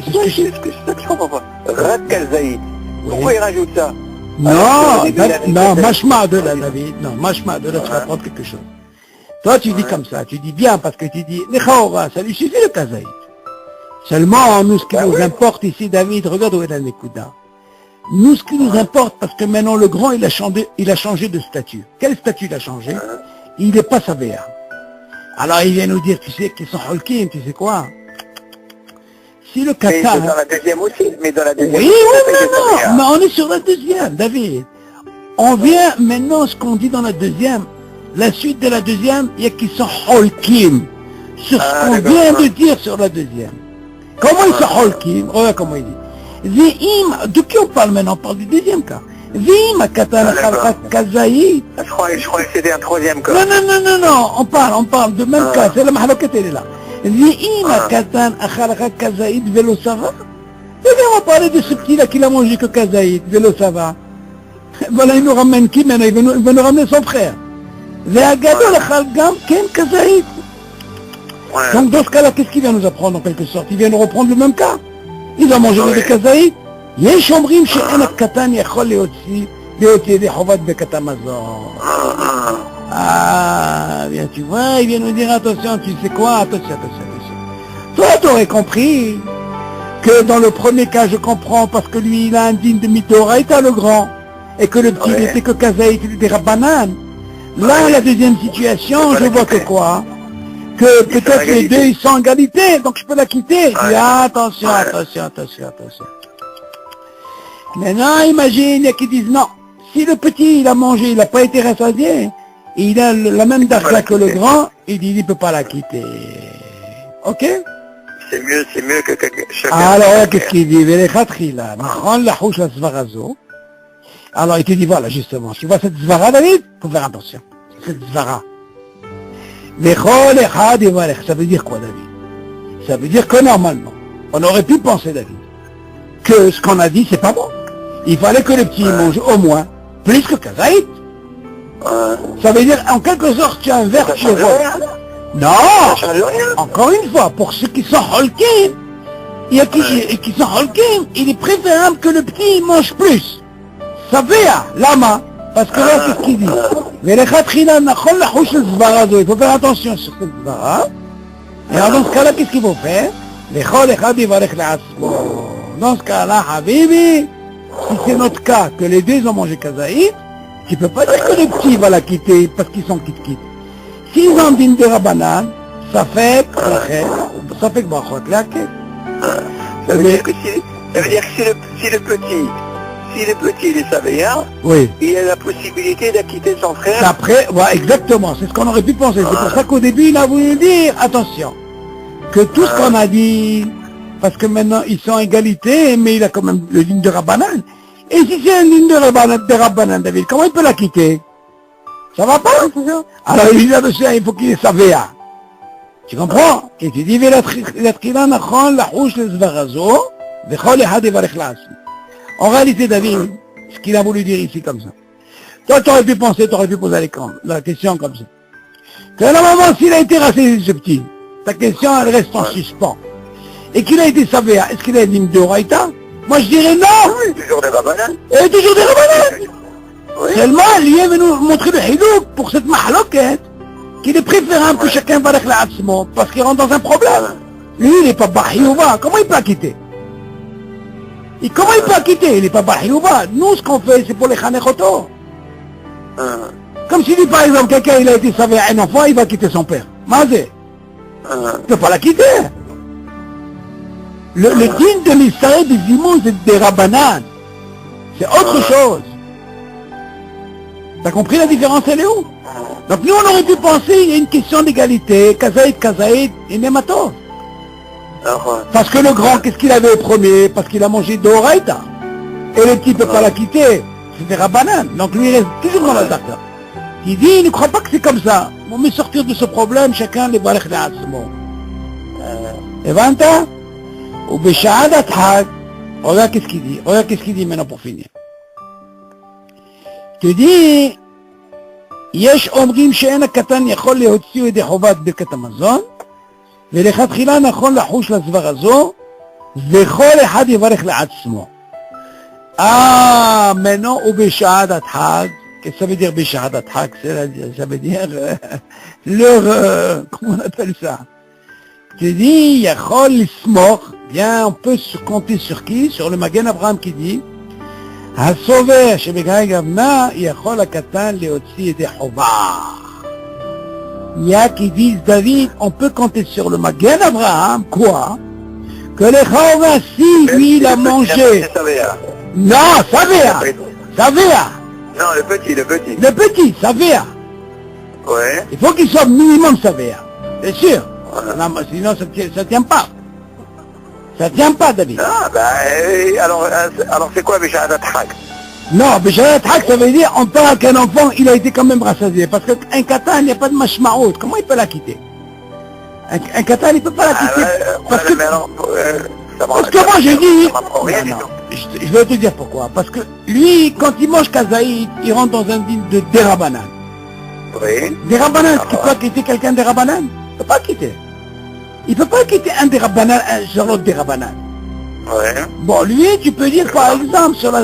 C'est ça que je comprends pas. Rakazaï. Pourquoi il rajoute ça? Non, machma de la David. Non, machma de la, tu vas prendre quelque chose. Toi, tu dis comme ça. Tu dis bien parce que tu dis, ça lui suffit le kazaït. Seulement, nous, ce qui nous importe ici, David, regarde où est la Nekuda. Nous, ce qui nous importe, parce que maintenant le grand, il a changé de statut. Quel statut il a changé? Il n'est pas savéa. Alors il vient nous dire, tu sais, qu'ils sont holkim, tu sais quoi? Si le katan... Mais dans la deuxième aussi, mais dans la deuxième... Oui, non, mais on est sur la deuxième, David. On vient maintenant, ce qu'on dit dans la deuxième, la suite de la deuxième, il y a qui sont holkim. Sur ce qu'on vient de dire sur la deuxième. Comment ils sont holkim? Regarde comment il dit. Ve'im, de qui on parle maintenant? On parle du deuxième cas. ואם הקטן אכל רק כזית, Je croyais que c'était un troisième cas. non, on parle de même cas, c'est la מחלוקת elle est là. ואם הקטן אכל רק כזית ולא שבע, on va parler de ce petit-là qui n'a mangé que כזית ולא שבע. Voilà, il nous ramène qui maintenant? Il va nous ramener son frère. והגדול אכל גם כן כזית. Ouais. Donc dans ce cas-là, qu'est-ce qu'il vient nous apprendre en quelque sorte? Il vient nous reprendre le même cas. Il va manger des כזית. יש אומרים שאין הקטן יכול להיות ידי חובת ברכת המזון. Bien tu vois, il vient nous dire attention, tu sais quoi, attention. Toi, tu aurais compris que dans le premier cas, je comprends parce que lui, il a un digne de Mitoraïta, le grand, et que le petit n'était que Kazaït, il était Rabbanan. Là, la deuxième situation, je vois que quoi? Que peut-être les deux, ils sont en égalité, donc je peux la quitter. Je dis, attention. Maintenant, imagine, il y a qui disent non. Si le petit, il a mangé, il n'a pas été rassasié, et il a la même darga que le grand, il dit, il ne peut pas la quitter. Ok? C'est mieux que chacun. Alors, qu'est-ce qu'il dit? Alors, il te dit, voilà, justement, tu vois cette zvara, David? Il faut faire attention. Cette zvara. Ça veut dire quoi, David? Ça veut dire que normalement, on aurait pu penser, David, que ce qu'on a dit, c'est pas bon. Il fallait que le petit mange au moins plus que Kazaït. Ça veut dire, en quelque sorte, tu inverses le rôle. Non! Encore une fois, pour ceux qui sont holkim, il est préférable que le petit mange plus. Ça veut, lama. Parce que là, qu'est-ce qu'il dit? Il faut faire attention sur cette zvara. Et alors, dans ce cas-là, qu'est-ce qu'il faut faire? Dans ce cas-là, Habibi, si c'est notre cas, que les deux ont mangé Kazaït, tu peux pas dire que le petit va la quitter parce qu'ils sont quitte. S'ils ont dîne de Rabbanan, ça fait brachot laquet. Ça veut dire que si le petit il est savéa, oui, il a la possibilité d'acquitter son frère. Après, voilà, exactement, c'est ce qu'on aurait pu penser. C'est pour ça qu'au début, il a voulu dire, attention, que tout ce qu'on a dit, parce que maintenant ils sont en égalité, mais il a quand même le ligne de Rabbanan. Et si c'est une ligne de Rabbanan, David, comment il peut la quitter? Ça va pas? Alors il dit là-dessus, il faut qu'il ait savéa. Tu comprends? Et tu dis, en réalité, David, ce qu'il a voulu dire ici comme ça. Toi, tu aurais pu penser, tu aurais pu poser la question comme ça. Que normalement, s'il a été rassasié, ce petit, ta question, elle reste en suspens. Et qu'il a été savéa, est-ce qu'il a une ligne de Oraïta? Moi, je dirais non! Oui, toujours des Rabbanan. Et toujours des Rabbanan! Oui. Seulement, lui, il veut nous montrer le hilouk pour cette mahloquette, qu'il est préférable que chacun va avec la parce qu'il rentre dans un problème. Lui, il n'est pas bahiouva. Comment il peut la quitter? Et comment il peut la quitter? Il n'est pas bahiouva. Nous, ce qu'on fait, c'est pour les chanechoto. Comme si, par exemple, quelqu'un, il a été savé à un enfant, il va quitter son père. Mazé. Il ne peut pas la quitter. Le digne de l'Israël des imons, c'est des Rabbanan. C'est autre chose. T'as compris la différence, elle est où? Donc nous, on aurait pu penser, il y a une question d'égalité, Kazaïd, et Nemato. Parce que le grand, qu'est-ce qu'il avait au premier? Parce qu'il a mangé d'Oraïta. Et le petit ne peut pas la quitter. C'est des Rabbanan. Donc lui, il reste toujours dans la data. Il dit, il ne croit pas que c'est comme ça. On met sortir de ce problème, chacun les barek l'asmo. Et vanta? Ou Béchahadat Hag. Regarde qu'est-ce qu'il dit. Regarde qu'est-ce qu'il dit maintenant pour finir. Tu dis, יש אומרים שאין הקטן יכול להוציא ידי חובת ברכת המזון, ולכתחילה נכון לחוש לזבר הזו, וכל אחד יברך לעצמו. maintenant, ou בשעדת חג, qu'est-ce que ça veut dire בשעדת חג? Ça veut dire comment on appelle ça? Tu dis, יכול לסמוך, bien, on peut se compter sur qui? Sur le Magen Abraham qui dit, הסובר שבגיא גוונה יכול הקטן להוציא ידי חובה. Il y a qui disent, David, on peut compter sur le Magen Abraham, quoi? Que le Chova, si lui il a mangé. Non, Savea. Non, le petit. Le petit, Savea. Ouais. Il faut qu'il soit minimum Savea. C'est sûr. Non, sinon ça tient pas. Ça tient pas, David. Ah, alors c'est quoi Béchahadat Hag? Non, Bécharat Hak, ça veut dire, on parle qu'un enfant, il a été quand même rassasié. Parce qu'un katan, il n'y a pas de mashmaout. Comment il peut la quitter? Un katan, il ne peut pas la quitter. Parce que moi, j'ai dit... Non, je vais te dire pourquoi. Parce que lui, quand il mange kazaïd, il rentre dans un dîme de dérabanan. Oui. Des rabanan, est-ce qu'il peut quitter quelqu'un des rabanan? Il ne peut pas quitter. Il ne peut pas quitter un des rabanan sur l'autre des rabanan. Oui. Bon, lui, tu peux dire par exemple sur la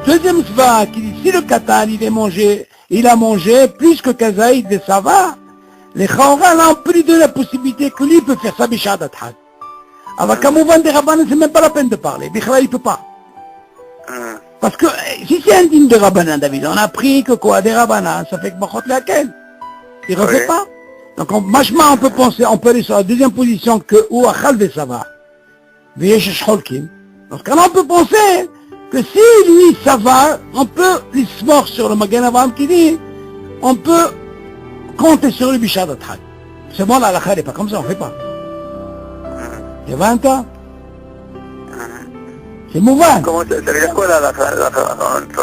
deuxième sva, qui dit si le katan, il a mangé plus que kazaïd et ça va, les chaura n'ont plus de la possibilité que lui peut faire ça bishadat had. Alors, comme on vend des rabanan, c'est même pas la peine de parler. Bichra, il peut pas. Parce que si c'est un digne de rabanan, David, on a appris que quoi, des rabanan, ça fait que bachot laquelle. Il ne refait pas. Donc, machma, on peut penser, on peut aller sur la deuxième position que ou achal vesava. V'yesh sholkim. Donc, on peut penser que si lui, ça va, on peut l'ismor sur le Magen Avraham qui dit, on peut compter sur le bishadat had. C'est bon, la halakha n'est pas comme ça, on ne fait pas. Il y a 20 ans. C'est mouvant. Comment ça veut dire quoi la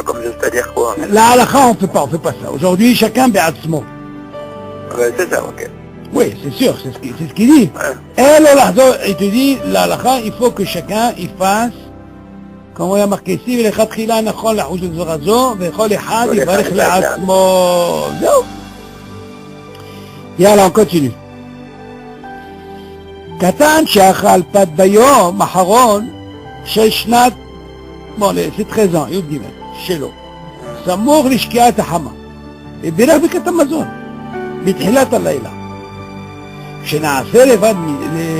comme ça, c'est-à-dire quoi? La halakha, on ne fait pas ça. Aujourd'hui, chacun be'atzmo. C'est ça, ok. Oui, c'est sûr, c'est ce qu'il dit. Et il te dit, la halakha, il faut que chacun, il fasse, comme il y a marqué ici, ולכתחילה נכון לחוש את זו זו, וכל אחד יברך לעצמו. זהו. יאללה, on continue. קטן שאכל פת ביום האחרון של שנת, זה 13 ans, י"ג, שלו, סמוך לשקיעת החמה, ובירך ברכת המזון, בתחילת הלילה. כשנעשה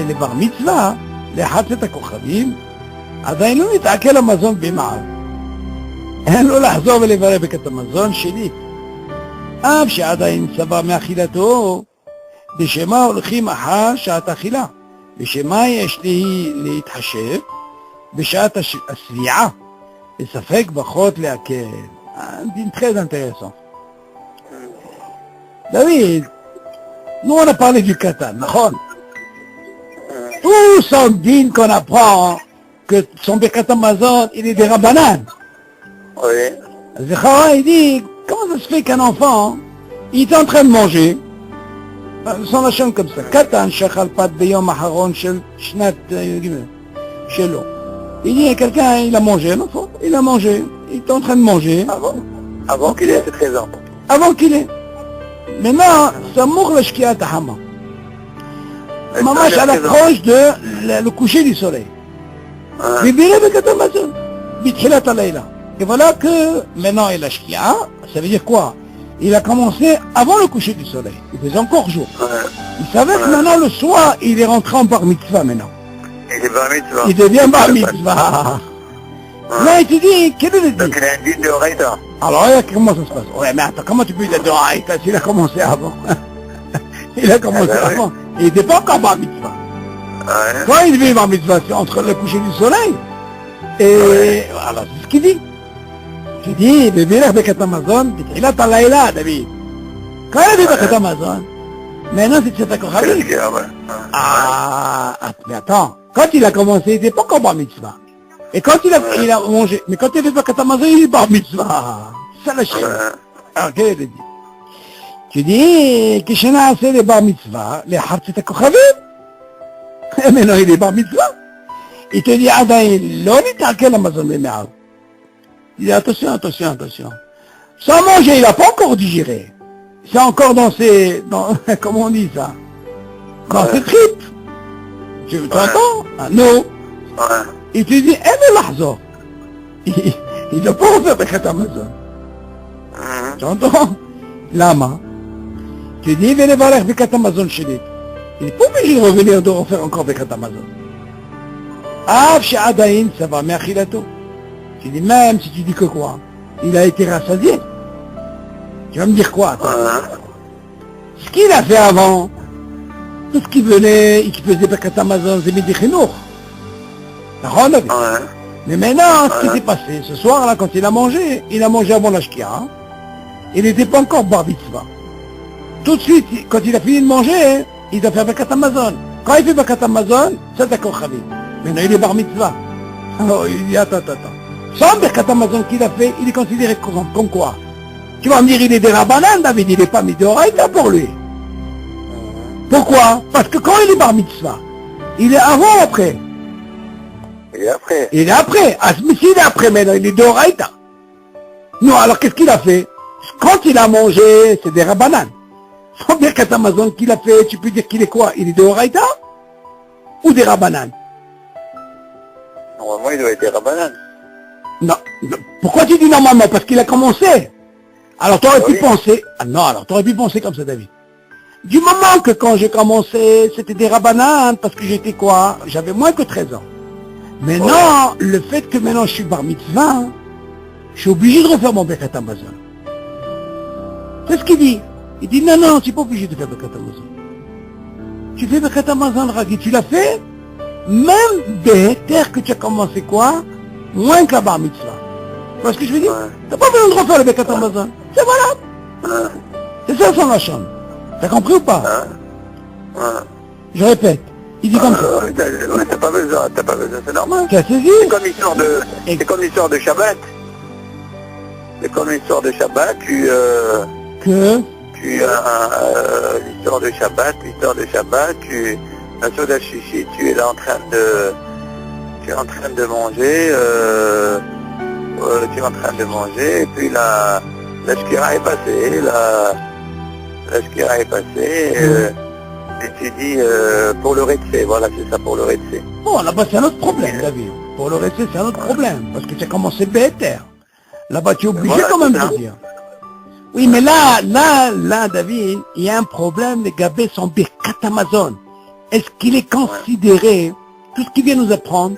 לבר מצווה, ל11 הכוכבים, עדיין לא נתעכל המזון במעל. אין לו לחזור ולברך ברכת המזון שנית. אף שעדיין סבר מאכילתו, בשמה הולכים אחר שעת אכילה. בשמה יש להתחשב בשעת השביעה, לספק בחות להקל. דין très intéressant. David, nous on a parlé du katan, נכון? Tout son din qu'on apprend que son Birkat Hamazon, il est des rabanan. Oui. Zechara, il dit, comment ça se fait qu'un enfant, il est en train de manger, son lachon comme ça, Katan shachal pat beyom aharon shel shnat shelo. Il dit, quelqu'un, il a mangé, non? Il a mangé, il est en train de manger. Avant qu'il ait 13 ans. Avant qu'il ait. Maintenant, ça mourre le shkiat ahama. Mamash à l'approche de le coucher du soleil. Bibire Birkat Hamazon, bithilat alayla. Et voilà que maintenant il a shkia, ça veut dire quoi? Il a commencé avant le coucher du soleil. Il faisait encore jour. Il savait que maintenant le soir, il est rentré en bar mitzvah maintenant. Il est bar mitzvah. Il devient bar mitzvah. Là, il te dit, quel est le dit? Donc il a un dit de Horaïta. Alors, regarde comment ça se passe. Ouais, mais attends, comment tu peux dire de Horaïta s'il a commencé avant? Il a commencé avant. Il n'était pas encore bar mitzvah. Quand il devient bar mitzvah, c'est entre le coucher du soleil. Et voilà, c'est ce qu'il dit. Tu dis, בבירך ברכת המזון, בתחילת הלילה, דוד. Quand il a dit ברכת המזון, maintenant c'est צאת הכוכבים. Mais attends, quand il a commencé, il n'était pas encore bar mitzvah. Et quand il a mangé, mais quand il a fait ברכת המזון, il est bar mitzvah. Ça la chine. Alors, quel est le dit? Tu dis, כשנעשה לבר מצווה, לאחר צאת הכוכבים. Maintenant il est bar mitzvah. Il te dit, עדיין לא נתעכל המזון במעל. Il dit attention. Sans manger, il n'a pas encore digéré. C'est encore dans ses, comment on dit ça? Dans ses tripes. Tu t'entends? Non. Il te dit, lahzo. Il ne doit pas refaire Birkat Hamazon. Tu entends? Lama. Tu dis, venez voir Birkat Hamazon chez lui. Il n'est pas obligé de revenir de refaire encore Birkat Hamazon. Av she'adayin, ça va, me'achilato. Tu dis, même si tu dis que quoi? Il a été rassasié. Tu vas me dire quoi, toi? Ce qu'il a fait avant, tout ce qui venait, et qui faisait Birkat Hamazon, c'est Midi Chinour. Mais maintenant, ce qui s'est passé, ce soir-là, quand il a mangé avant la shkia, il n'était pas encore bar mitzvah. Tout de suite, quand il a fini de manger, il doit faire Birkat Hamazon. Quand il fait Birkat Hamazon, c'est d'accord, Khavim. Maintenant, il est bar mitzvah. Alors, il dit, attends. Sans Birkat Hamazon qu'il a fait, il est considéré comme quoi? Tu vas me dire, il est des Rabbanan, David, il n'est pas Midoraïta pour lui. Pourquoi? Parce que quand il est bar mitzvah, il est avant ou après? Il est après. Il est après. Ah, mais s'il est après maintenant, il est Doraïta. Non, alors qu'est-ce qu'il a fait? Quand il a mangé, c'est des Rabbanan. Sans Birkat Hamazon qu'il a fait, tu peux dire qu'il est quoi? Il est Doraïta? Ou des Rabbanan? Normalement, il doit être des Rabbanan. Non. Pourquoi tu dis normalement? Parce qu'il a commencé. Alors tu aurais pu Oui. penser... Ah non, alors tu aurais pu penser comme ça, David. Du moment que quand j'ai commencé, c'était des Rabbanan, parce que j'étais quoi? J'avais moins que 13 ans. Maintenant, le fait que maintenant je suis bar mitzvah, je suis obligé de refaire mon Birkat Hamazon. C'est ce qu'il dit. Il dit non, non, tu n'es pas obligé de faire Birkat Hamazon. Tu fais Birkat Hamazon, Ragi, tu l'as fait, même Béhéter que tu as commencé quoi? Moins que la bar mitzvah. Tu vois ce que je veux dire? Ouais. T'as pas besoin de refaire le Birkat Hamazon. C'est valable. C'est ça son Hacham. T'as compris ou pas? Je répète. Il dit comme ça. T'as pas besoin, c'est normal. Tu as saisi? C'est comme l'histoire de Shabbat. C'est comme l'histoire de Shabbat, tu as l'histoire de Shabbat, la Soda Shishi, tu es là en train de manger, et puis la Shkira est passée, la Shkira est passée, et tu dis pour le Retsé, voilà, c'est ça, pour le Retsé. Bon, là-bas, c'est un autre problème, David. Pour le rester, c'est un autre problème. Parce que tu as commencé Béhéter. Là-bas, tu es obligé Voilà, quand même c'est ça. de dire. Oui, mais là, David, il y a un problème, les gabés sont Birkat Hamazon. Est-ce qu'il est considéré, tout ce qu'il vient nous apprendre,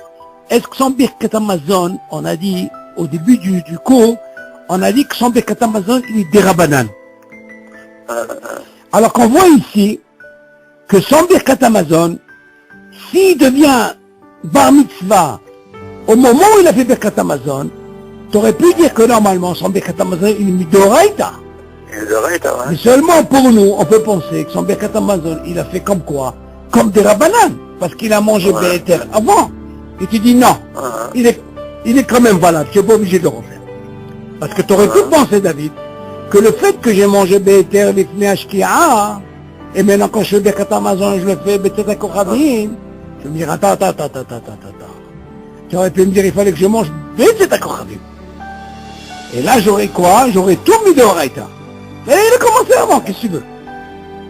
est-ce que son Birkat Hamazon, on a dit, au début du cours, on a dit que son Birkat Hamazon, il est des Rabbanan. Alors qu'on voit ici, que son Birkat Hamazon, s'il devient bar mitzvah, au moment où il a fait Birkat Hamazon, tu aurais pu dire que normalement, son Birkat Hamazon, il est Midoraïta. Mais seulement pour nous, on peut penser que son Birkat Hamazon, il a fait comme quoi? Comme des Rabbanan, parce qu'il a mangé Béhéter avant. Et tu dis non, il est quand même valable, tu n'es pas obligé de le refaire. Parce que tu aurais pu penser, David, que le fait que j'ai mangé Béhéter, les Shkia, et maintenant quand je fais Birkat Hamazon, je le fais Betzet HaKochavim, je me dire, attends. Tu aurais pu me dire, il fallait que je mange Betzet HaKochavim. Et là, j'aurais quoi? J'aurais tout mis de Horaïta. Mais il a commencé avant, qu'est-ce que tu veux?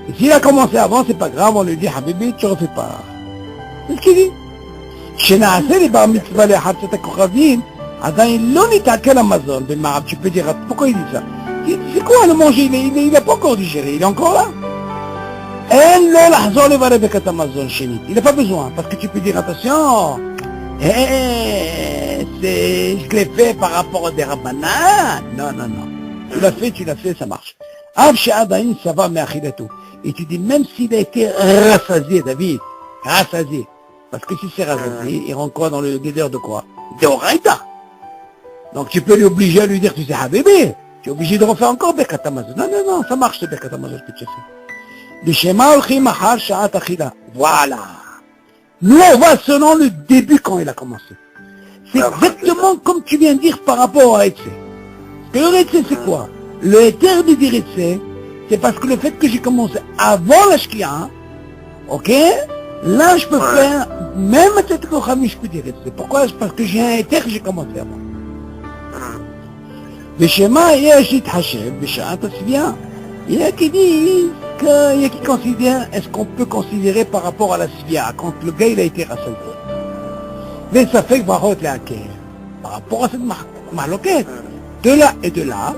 Et s'il a commencé avant, c'est pas grave, on lui dit, Habibi, tu refais pas. C'est ce qu'il dit. כשנעשה לי בר מצווה לחרצת הכוכבים, עדיין לא נתעכל המזון במערב. Tu peux dire, pourquoi il dit ça? C'est quoi le manger? Il n'a pas encore digéré, il est encore là. אין לו לחזור לברר ברכת המזון שנית. Il n'a pas besoin, parce que tu peux dire, attention, je l'ai fait par rapport à des Rabbanan. Non. Tu l'as fait, ça marche. Av she'adain ça va me'achilatu. Et tu dis, même s'il a été rassasié, David, rassasié. Parce que si c'est rassasié, il rentre quoi dans le guédeur de quoi? De Horaïta. Donc tu peux lui obliger à lui dire, tu sais, Habibi, tu es obligé de refaire encore Birkat Hamazon. Non, ça marche ce Birkat Hamazon que tu as fait. Le schéma olchim achar sha'at achila. Voilà. Nous, on va selon le début quand il a commencé. C'est exactement comme tu viens de dire par rapport à Retsé. Parce que le Retsé, c'est quoi? Le Héter de dire Retsé, c'est parce que le fait que j'ai commencé avant la Shkia, ok? Là, je peux faire, même à cette Kochavim, je peux dire Retsé. Pourquoi? Parce que j'ai un Héter que j'ai commencé avant. Le schéma, il y a Jit Hashem, B'Sha'at Asvia. Il y a qui disent qu'il y a qui considèrent, est-ce qu'on peut considérer par rapport à la Svia, quand le gars il a été rassasié. Mais ça fait que par rapport à cette mahloquette, de là et de là,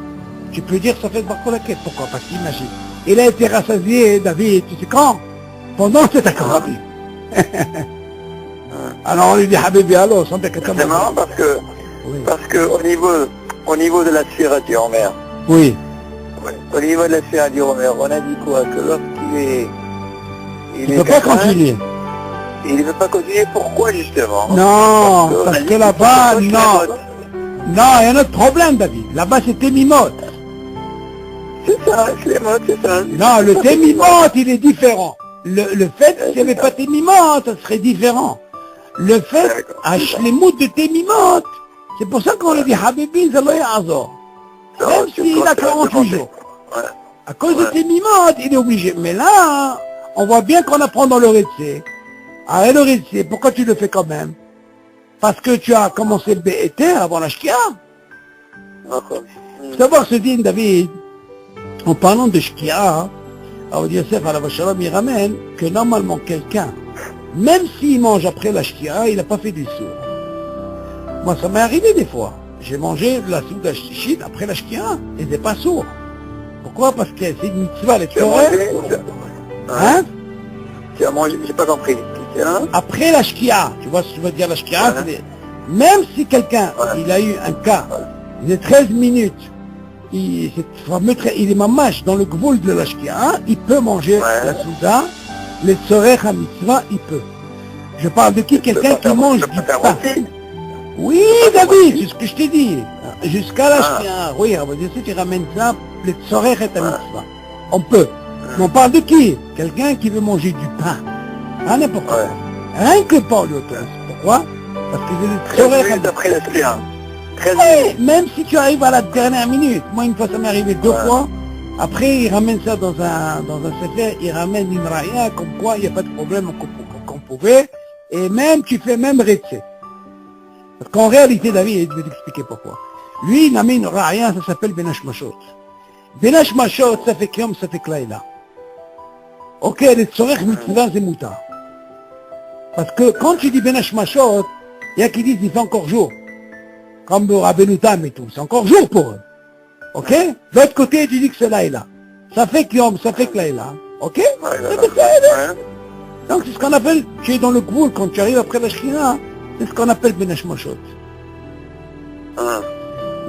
tu peux dire ça fait mahloquette. Pourquoi? Parce qu'imagine, il a été rassasié, David, tu sais quand? Pendant cet accord. Alors on lui dit, Habibi, alors, sans dire que c'est marrant parce que au niveau de la sphère du Homer, oui. Au niveau de la sphère du Homer, on a dit quoi? Que lorsqu'il est... Il ne peut pas continuer. Il ne veut pas continuer, pourquoi justement? Non, parce que là-bas, non, il y a un autre problème, David. Là-bas, c'est Témimot. C'est ça, c'est ça. Non, le Témimot, il est différent. Le fait, s'il n'y avait pas Témimot, ça serait différent. Le fait, à Shlemut de Témimot, C'est pour ça qu'on lui dit Habibi, Zallah Azor. Même s'il a 48 jours. Ouais. À cause de tes mimotes, il est obligé. Mais là, on voit bien qu'on apprend dans le Récé. Ah, le Récé, pourquoi tu le fais quand même? Parce que tu as commencé le BET avant la Shkia. D'accord. Il faut savoir ce din, David, en parlant de Shkia, Aoud Yosef al-Basharam, il ramène que normalement quelqu'un, même s'il mange après la Shkia, il n'a pas fait des sourds. Moi, ça m'est arrivé des fois. J'ai mangé de la soupe d'Ashtichit après la Shkia, et c'est pas sourd. Pourquoi? Parce que c'est une mitzvah, les Tu as mangé, hein? Tu as mangé, j'ai pas compris. Hein? Après la Shkia, tu vois ce que je veux dire, la Shkia, Ouais. même si quelqu'un, Ouais. il a eu un cas, il est 13 minutes, il est mamash dans le gvoul de la Shkia, il peut manger Ouais. la souda, les tzorech à mitzvah, il peut. Je parle de qui? Quelqu'un qui mange du pain. Oui, David, c'est ce que je t'ai dit. Jusqu'à la Shkia, oui, on va dire, si tu ramènes ça, les tzorech et ta mitzvah. On peut. Mais on parle de qui? Quelqu'un qui veut manger du pain. Ah, n'importe quoi. Rien que le pain, lui autorise. Pourquoi? Parce que c'est 13 le minutes après la Shkia. 13 oui, minutes. même si tu arrives à la dernière minute. Moi, une fois, ça m'est arrivé 2 fois. Après, il ramène ça dans un sefer, il ramène une raya, comme quoi il n'y a pas de problème qu'on pouvait. Et même, tu fais même récé. Parce qu'en réalité, David, je vais t'expliquer pourquoi. Lui, il a mis une raya, ça s'appelle Benash Mashot. Benash Mashot, ça fait Kiyom, ça fait Klaïla. Ok, les tzorech mitzvah, c'est mouta. Parce que quand tu dis Benash Mashot, il y a qui disent qu'il fait encore jour. Comme Rabbeinu Tam et tout, c'est encore jour pour eux. Ok? De l'autre côté, tu dis que c'est Laïla. Ça fait Kiyom, ça fait Klaïla. Ok? Donc c'est ce qu'on appelle, tu es dans le gvoul, quand tu arrives après la Shkina, c'est ce qu'on appelle Benash Mashot.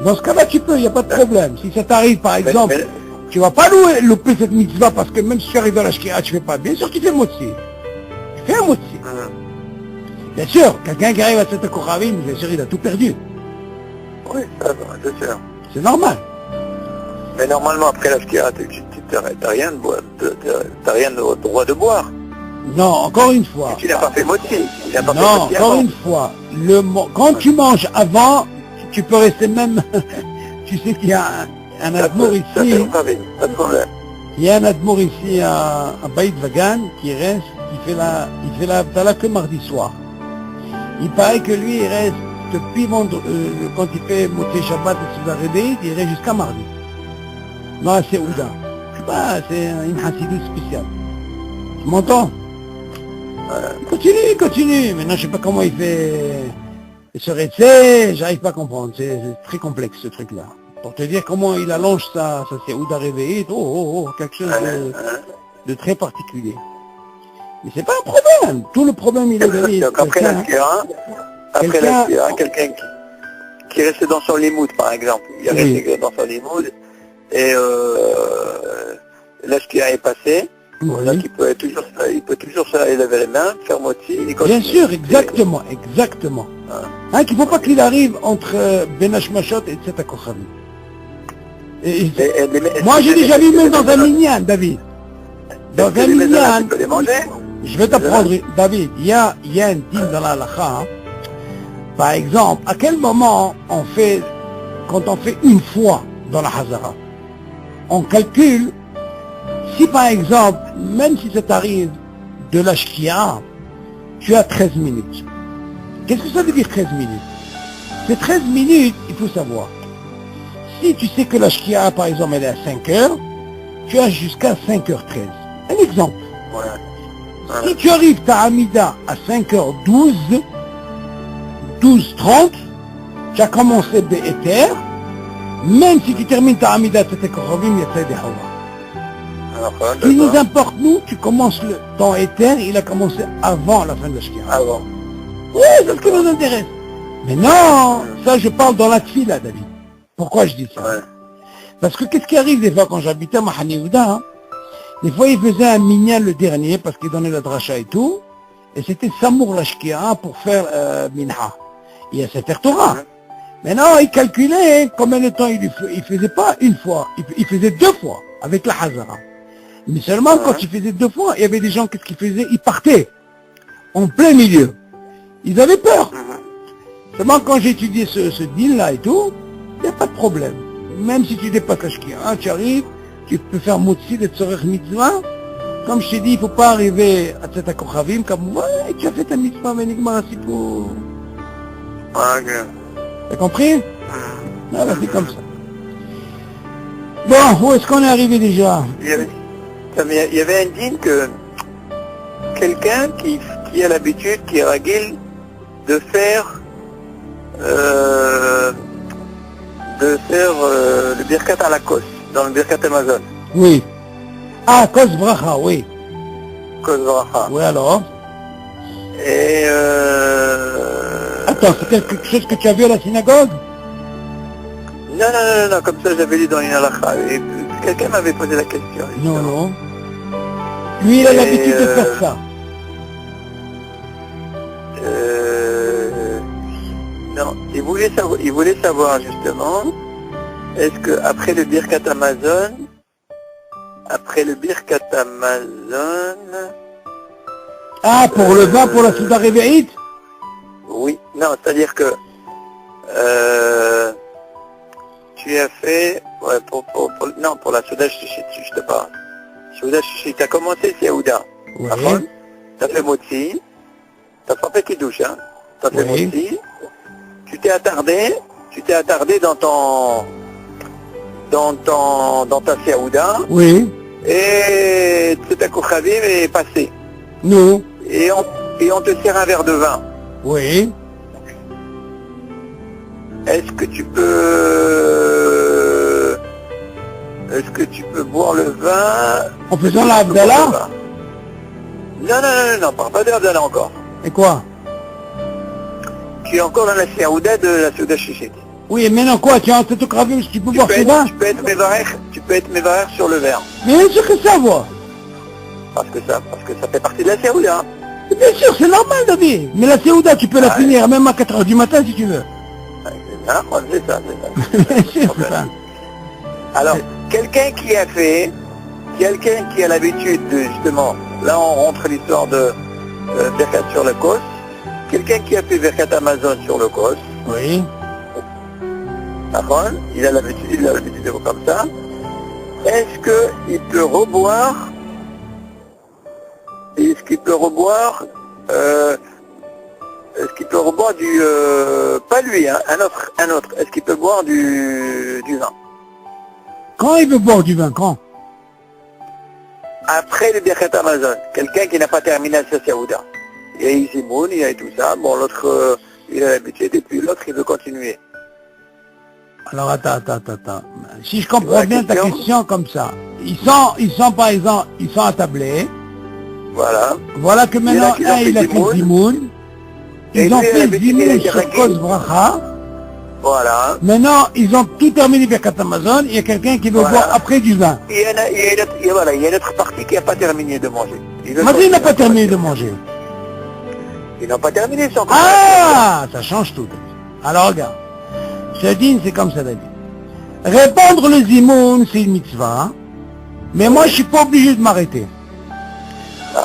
Dans ce cas-là, tu peux, il n'y a pas de problème. Si ça t'arrive, par exemple, tu vas pas louper cette mitzvah parce que même si tu arrives à la Shkina, tu fais pas. Bien sûr, tu fais motzi. Tu fais un motzi. Bien sûr, quelqu'un qui arrive à cette Kochavim, bien sûr, il a tout perdu. Oui, ça va, c'est sûr. C'est normal. Mais normalement, après la Shkia, t'as rien de droit de boire. Non, encore une fois. Tu n'as pas fait moti. Non, encore une fois. Quand tu manges avant, tu peux rester même... tu sais qu'il y a un admour ici. Pas de problème. Il y a un admour ici à Baït Vagan qui reste, il fait la Abdallah que mardi soir. Il paraît que lui, il reste depuis quand il fait Moté Shabbat et Souda Rebbe, il reste jusqu'à mardi. Non, c'est Ouda. Je sais pas, c'est une Hassidut spéciale. Tu m'entends? Continue. Maintenant, je sais pas comment il fait ce récé, j'arrive pas à comprendre. C'est très complexe, ce truc-là. Pour te dire comment il allonge ça c'est Ouda Réveillé, quelque chose de très particulier. Mais c'est pas un problème. Tout le problème, il est donné. Après la Shkia, quelqu'un qui est resté dans son limoud, par exemple. Il est resté dans son limoud et la Shkia est passée. Oui. Donc il peut toujours se lever les mains, faire moti. Bien sûr, exactement. Hein, qu'il ne faut pas qu'il arrive entre Benash Mashot et Tzeta Kochavim. Moi, j'ai déjà vu même dans un minyan, David. Dans un minyan, je vais t'apprendre, David, il y a un din dans la halakha. Par exemple, à quel moment quand on fait une fois dans la Hazara, on calcule, si par exemple, même si ça t'arrive de la Shkia, tu as 13 minutes. Qu'est-ce que ça veut dire 13 minutes? Ces 13 minutes, il faut savoir. Si tu sais que la Shkia, par exemple, elle est à 5 heures, tu as jusqu'à 5h13. Un exemple. Si tu arrives ta Amida à 5h12, 12h30, tu as commencé Be'eter, même si tu termines ta Amida, tu étais Kochavim, il y a des Hawa. Ce qui nous importe, nous, tu commences ton Eter, il a commencé avant la fin de la Shkia. Avant. Oui, c'est ce qui nous intéresse. Mais non, ça je parle dans la Tfila, David. Pourquoi je dis ça? Parce que qu'est-ce qui arrive des fois quand j'habitais à Mahani Yehuda, des fois il faisait un minyan le dernier parce qu'il donnait la dracha et tout, et c'était Samour la Shkia pour faire Minha. Il y a Sefer Torah. Maintenant, il calculait combien de temps il faisait pas une fois, il faisait 2 fois avec la Hazara. Mais seulement quand il faisait 2 fois, il y avait des gens, qu'est-ce qu'ils faisaient? Ils partaient en plein milieu. Ils avaient peur. Seulement quand j'ai étudié ce deal-là et tout, il n'y a pas de problème. Même si tu dépasses la shkira, tu arrives, tu peux faire motzi de tzorech mitzvah. Comme je t'ai dit, il ne faut pas arriver à Tzat HaKochavim comme ouais, tu as fait ta mitzvah, mais nigmar pour. Ok. T'as compris? Voilà, c'est comme ça. Bon, où est-ce qu'on est arrivé déjà? Il y avait un dîne que quelqu'un qui a l'habitude, qui est ragil, de faire le birkat à la kos, dans le birkat Amazon. Oui. Ah, Kos Bracha, oui. Kos bracha. Oui, alors? Et Attends, c'est quelque chose que tu as vu à la synagogue? non, comme ça j'avais lu dans une halakha. Et quelqu'un m'avait posé la question. Non, justement. non. Lui, il a Et, l'habitude de faire ça. Non, il voulait savoir justement, est-ce que après le birkat Amazon, Ah, pour le vin, pour la Souda Réveillite? oui, non, c'est-à-dire que tu as fait, ouais, pour la Souda Shishit, si je te parle. Souda Shishit, tu as commencé Siaouda. Oui. Tu as fait Motsi, tu as pas fait Kiddush, hein. Tu as fait Oui. Motsi, tu t'es attardé dans ta Siaouda, Oui. et Tzat HaKochavim est passé. Non. Et on te sert un verre de vin. Oui. Est-ce que tu peux boire le vin En faisant la Abdallah? Non, parle pas de Abdallah encore. Et quoi? Tu es encore dans la Siaouda de la Souda Shishit. Oui, et maintenant quoi? Tu as un tétocravim, tu peux boire ce vin? Tu peux être mévarech sur le verre. Mais bien sûr que ça, moi. Parce que ça fait partie de la Siaouda. Bien sûr, c'est normal, David. Mais la Séouda, tu peux la Ah, finir même à 4h du matin si tu veux. C'est ça. Bien sûr, c'est ça. Alors, quelqu'un qui a l'habitude de, justement, là on rentre l'histoire de Birkat sur le Kos, quelqu'un qui a fait Birkat Amazon sur le Kos, Oui. d'accord, il a l'habitude de faire comme ça, est-ce qu'il peut reboire du, pas lui, hein, un autre, est-ce qu'il peut boire du vin? Quand il veut boire du vin, quand? Après le Birkat Amazon, quelqu'un qui n'a pas terminé sa Siaouda. Il y a Izimoun, il y a tout ça, bon l'autre, il a l'habitude, et puis l'autre il veut continuer. Alors attends. Si je comprends La bien ta question question comme ça, ils sont par exemple, ils sont attablés. Voilà. Voilà que maintenant, Il y en a qui il a ont fait fait Zimoun. Et Ils ont lui, fait l'habitude, il a Zimoun été sur ragil. Kos Bracha. Voilà. Maintenant, ils ont tout terminé Birkat Amazon. Il y a quelqu'un qui veut Voilà. boire après du vin. Il y a une autre partie qui n'a pas terminé de manger. Maintenant, il n'a pas terminé de manger. Ils n'ont pas terminé son Ah, ça change tout. Alors regarde, ce dîne c'est comme ça, David. Répandre le zimoun, c'est une mitzvah, hein. Mais moi je suis pas obligé de m'arrêter.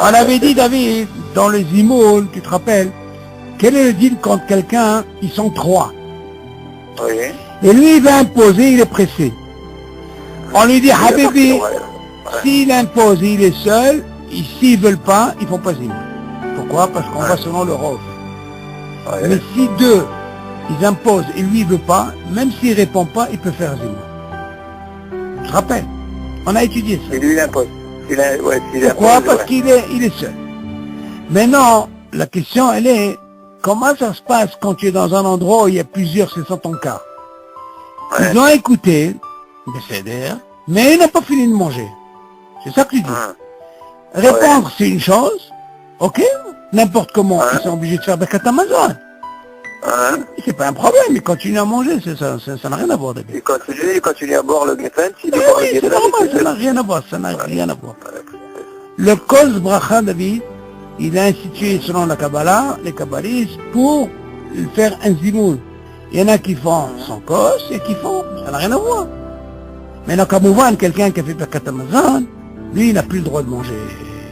On avait dit, David, dans le zimoun, tu te rappelles, quel est le deal quand quelqu'un, ils sont trois. Oui. Et lui il va imposer, il est pressé. On lui dit, Habibi, Ouais. s'il impose, il est seul, et s'ils veulent pas, ils font pas zimoun. Pourquoi? Parce qu'on va selon le rof. Ouais. Mais si deux, ils imposent et lui il veut pas, même s'il répond pas, il peut faire zimoun. Je te rappelle, on a étudié ça. Et lui il impose. Pourquoi? Parce qu'il est seul. Maintenant, la question elle est, comment ça se passe quand tu es dans un endroit où il y a plusieurs, c'est ça ton cas? Ouais. Ils ont écouté, mais ils n'ont pas fini de manger. C'est ça que tu dis. Répondre, c'est une chose, ok? N'importe comment, ils sont obligés de faire Birkat Amazon. C'est pas un problème, ils continuent à manger, ça n'a rien à voir. Il continue à boire le Geffen. Oui, c'est normal, ça n'a rien à voir, Le Kos Bracha, David, il a institué selon la Kabbalah, les Kabbalistes, pour faire un zimoun. Il y en a qui font son Kos et qui font, ça n'a rien à voir. Maintenant, comme on voit quelqu'un qui a fait Birkat Amazon, lui, il n'a plus le droit de manger,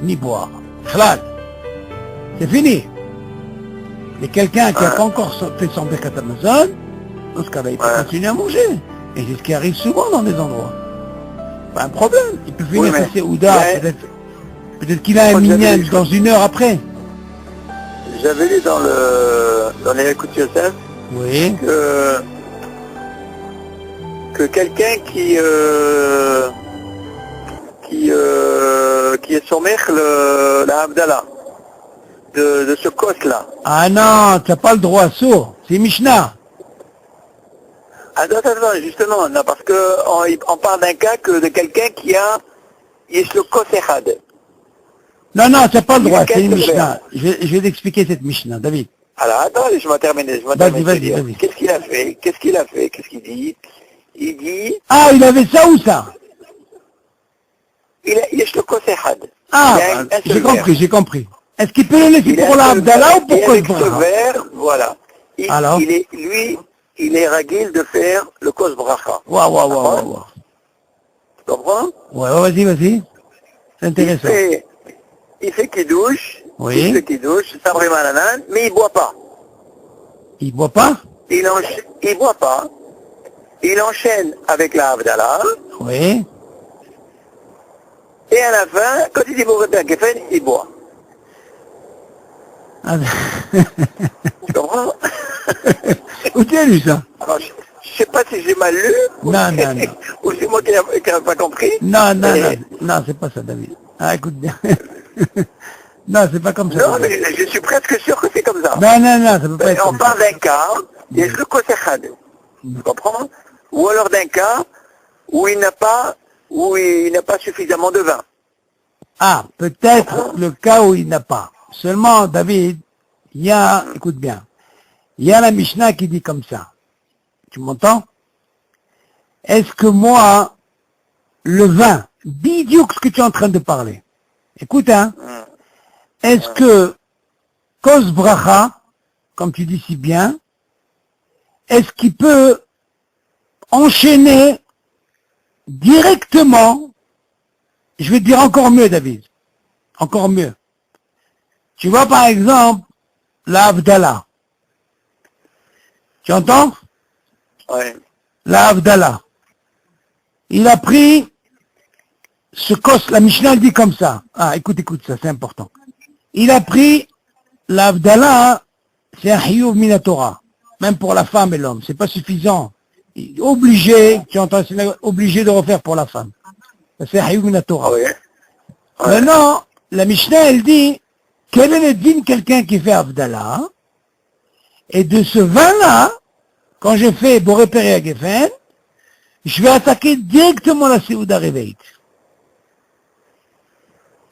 ni boire. Khlal. C'est fini. Maintenant, il y en a qui font son Kos et qui font, ça n'a rien à voir. Mais quand tu n'as mangé, c'est ça, ça n'a rien à voir. Le Kos Bracha, David, il a institué selon la Kabbalah, les Kabbalistes, pour faire un zimoun. Il y en a qui font son Kos et qui font, ça n'a rien à voir. Mais quand on voit quelqu'un qui a fait Birkat Amazon, lui, il n'a plus le droit de manger, ni boire. Khlal. C'est fini. Et quelqu'un qui n'a pas encore fait son Birkat Hamazon, dans ce cas-là, il peut continuer à manger. Et c'est ce qui arrive souvent dans des endroits. Pas un problème. Il peut finir sa Seouda, peut-être qu'il a un minyan dans 1 heure après. J'avais lu dans les Écoutes Yosef Oui. que quelqu'un qui est sommet la Abdallah de ce cos-là. Ah non, tu n'as pas le droit, sourd. C'est Mishnah. Attends, justement, non, parce que on parle d'un cas de quelqu'un qui a le kos echad. Non, tu n'as pas le droit, c'est une Mishnah. Je vais t'expliquer cette Mishnah, David. Alors, attends, je vais terminer. Vas-y. Qu'est-ce qu'il a fait? Qu'est-ce qu'il dit? Il dit... Ah, il avait ça ou ça? Il a le kos echad. Ah, j'ai compris. Est-ce qu'il peut le laisser pour la Abdallah ou pour avec ce verre, voilà. Alors? Il est ragil de faire le kos bracha. Waouh. Tu comprends? Ouais, vas-y. C'est intéressant. Il fait kidouche. Oui. Il fait kidouche, sabri malanan, mais il boit pas. Il boit pas? Il boit pas. Il enchaîne avec la Abdallah. Oui. Et à la fin, quand il dit Boré Geffen, il boit. Ah, tu comprends? Où tu as lu ça? Alors, je ne sais pas si j'ai mal lu. Non. Ou c'est moi qui n'ai pas compris. Non, c'est pas ça, David. Ah, écoute bien. Non, c'est pas comme ça. Non, mais je suis presque sûr que c'est comme ça. Non, ça peut pas être On comme parle ça. d'un cas, il y a le kosechad. Tu comprends? Ou alors d'un cas où il n'a pas suffisamment de vin. Ah, peut-être le cas où il n'a pas. Seulement, David, écoute bien, il y a la Mishnah qui dit comme ça. Tu m'entends? Est-ce que moi, le vin, bidiouk ce que tu es en train de parler, écoute, est-ce que kos bracha, comme tu dis si bien, est-ce qu'il peut enchaîner directement, je vais te dire encore mieux, David, encore mieux. Tu vois par exemple la Abdallah. Tu entends? Oui. La Abdallah. Il a pris ce kos, la Mishnah dit comme ça. Ah, écoute, ça, c'est important. Il a pris la Abdallah, c'est un hiyuv min Torah. Même pour la femme et l'homme, c'est pas suffisant. Obligé, tu entends, c'est obligé de refaire pour la femme. C'est un hiyuv min Torah. Oui. Maintenant, la Mishnah, elle dit, quel est le din quelqu'un qui fait Abdallah? Et de ce vin-là, quand je fais Boré Peri Geffen, je vais attaquer directement la Seouda Réveil.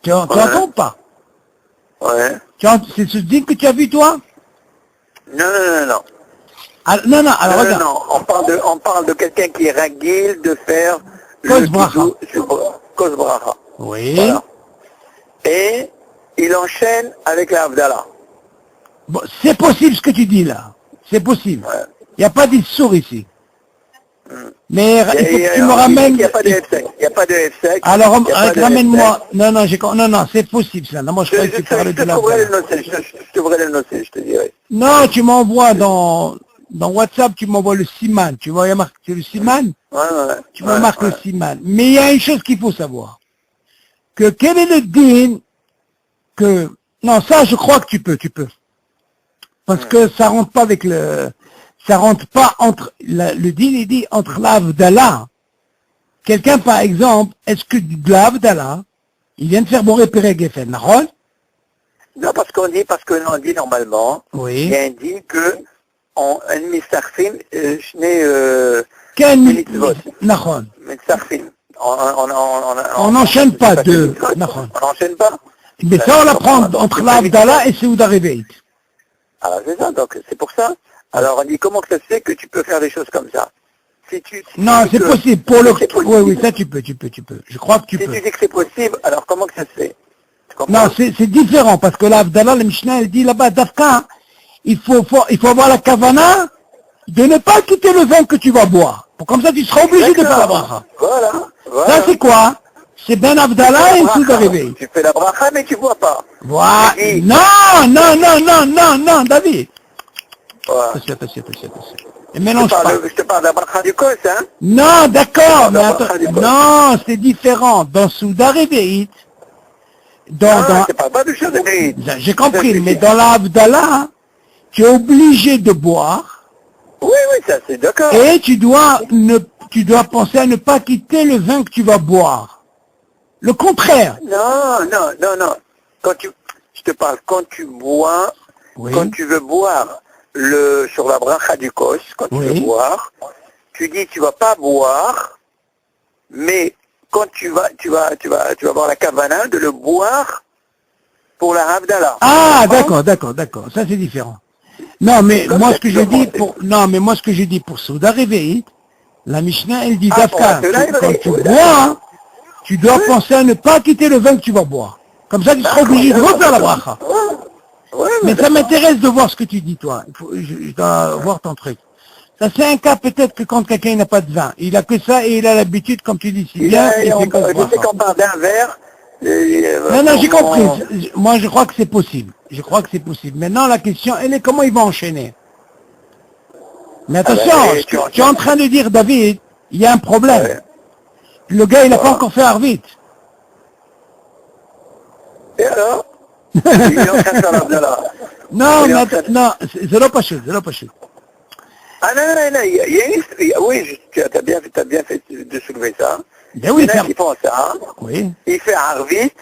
Tu entends pas? Ouais. C'est ce din que tu as vu, toi? Non. Alors, non, alors regarde. Non, on parle de quelqu'un qui est ragil de faire Kos bracha. Kos bracha. Oui. Voilà. Et il enchaîne avec la Abdallah. Bon, c'est possible ce que tu dis là. C'est possible. Ouais. Il n'y a pas d'issour ici. Mais il faut que tu me ramènes... Il n'y a pas de F5. Il n'y a pas de F5. Alors, ramène-moi... Non, c'est possible ça. Non, moi, je croyais que tu parlais de la... Je devrais le noter, je te dirai. Non, tu m'envoies dans WhatsApp, tu m'envoies le siman. Tu vois, il y a marqué le siman. Ouais. Tu me marques le siman. Mais il y a une chose qu'il faut savoir. Que quel est le din que... Non, ça, je crois que tu peux. Parce que ça rentre pas avec ça rentre pas entre, le din, il dit entre l'Avdallah. Quelqu'un, par exemple, est-ce que de l'Avdallah, il vient de faire Boré Peri Geffen, d'accord? Non, parce qu'on dit normalement, Oui. il y a un dit que, en Mistarfim, je n'ai, Nahon. Mistarfim. On n'enchaîne pas deux. On n'enchaîne pas. Mais ça, on l'apprend entre l'Avdallah et Seouda Réveil. Alors c'est ça, donc c'est pour ça. Alors on dit comment ça se fait que tu peux faire des choses comme ça? Non, c'est possible. Oui, ça tu peux. Je crois que tu peux. Si tu dis que c'est possible, alors comment que ça se fait? Non, c'est différent, parce que l'Avdallah, le Mishnah, elle dit là-bas, Dafka, il faut avoir la kavana de ne pas quitter le vin que tu vas boire. Comme ça, tu seras obligé de faire la bracha. Voilà. Ça, c'est quoi? c'est Ben Abdallah et Souda Réveil. Tu fais la bracha, mais tu bois pas. Voilà. Oui. Non, David. Voilà. Attention. Et mélange pas. Je te parle de la bracha du kos, hein. Non, d'accord, mais la attends. bracha du kos. Non, c'est différent. Dans Souda Réveil, Non, je parle pas de chose de Réveil. j'ai compris, mais dans la Abdallah, tu es obligé de boire Oui, ça c'est d'accord. et tu dois penser à ne pas quitter le vin que tu vas boire. Le contraire. Non. Je te parle quand tu bois, Oui. quand tu veux boire sur la bracha du kos, quand tu veux boire, tu dis tu vas pas boire, mais quand tu vas avoir la kavana de le boire pour la Havdalah. Ah, d'accord. Ça, c'est différent. Non, mais moi, ce que je dis pour Souda Réveil, la Mishnah, elle dit Dafka, quand tu bois, tu dois penser à ne pas quitter le vin que tu vas boire. Comme ça, tu seras obligé de refaire la bracha. Mais ça m'intéresse de voir ce que tu dis, toi. Je dois voir ton truc. Ça, c'est un cas peut-être que quand quelqu'un n'a pas de vin, il a que ça et il a l'habitude, comme tu dis, si bien, il fait comme je sais qu'on parle d'un verre. Non, j'ai compris. Moi, je crois que c'est possible. Maintenant, la question, elle est comment il va enchaîner. Mais attention, tu es en train de dire, David, il y a un problème. Le gars, il n'a pas encore fait Arvit. Et alors il est en train de faire l'Abdallah. Non, c'est là pas chute. Ah non, oui, tu as bien fait de soulever ça. Ben oui, Il y en a qui font ça. Oui. Il fait un Arvit,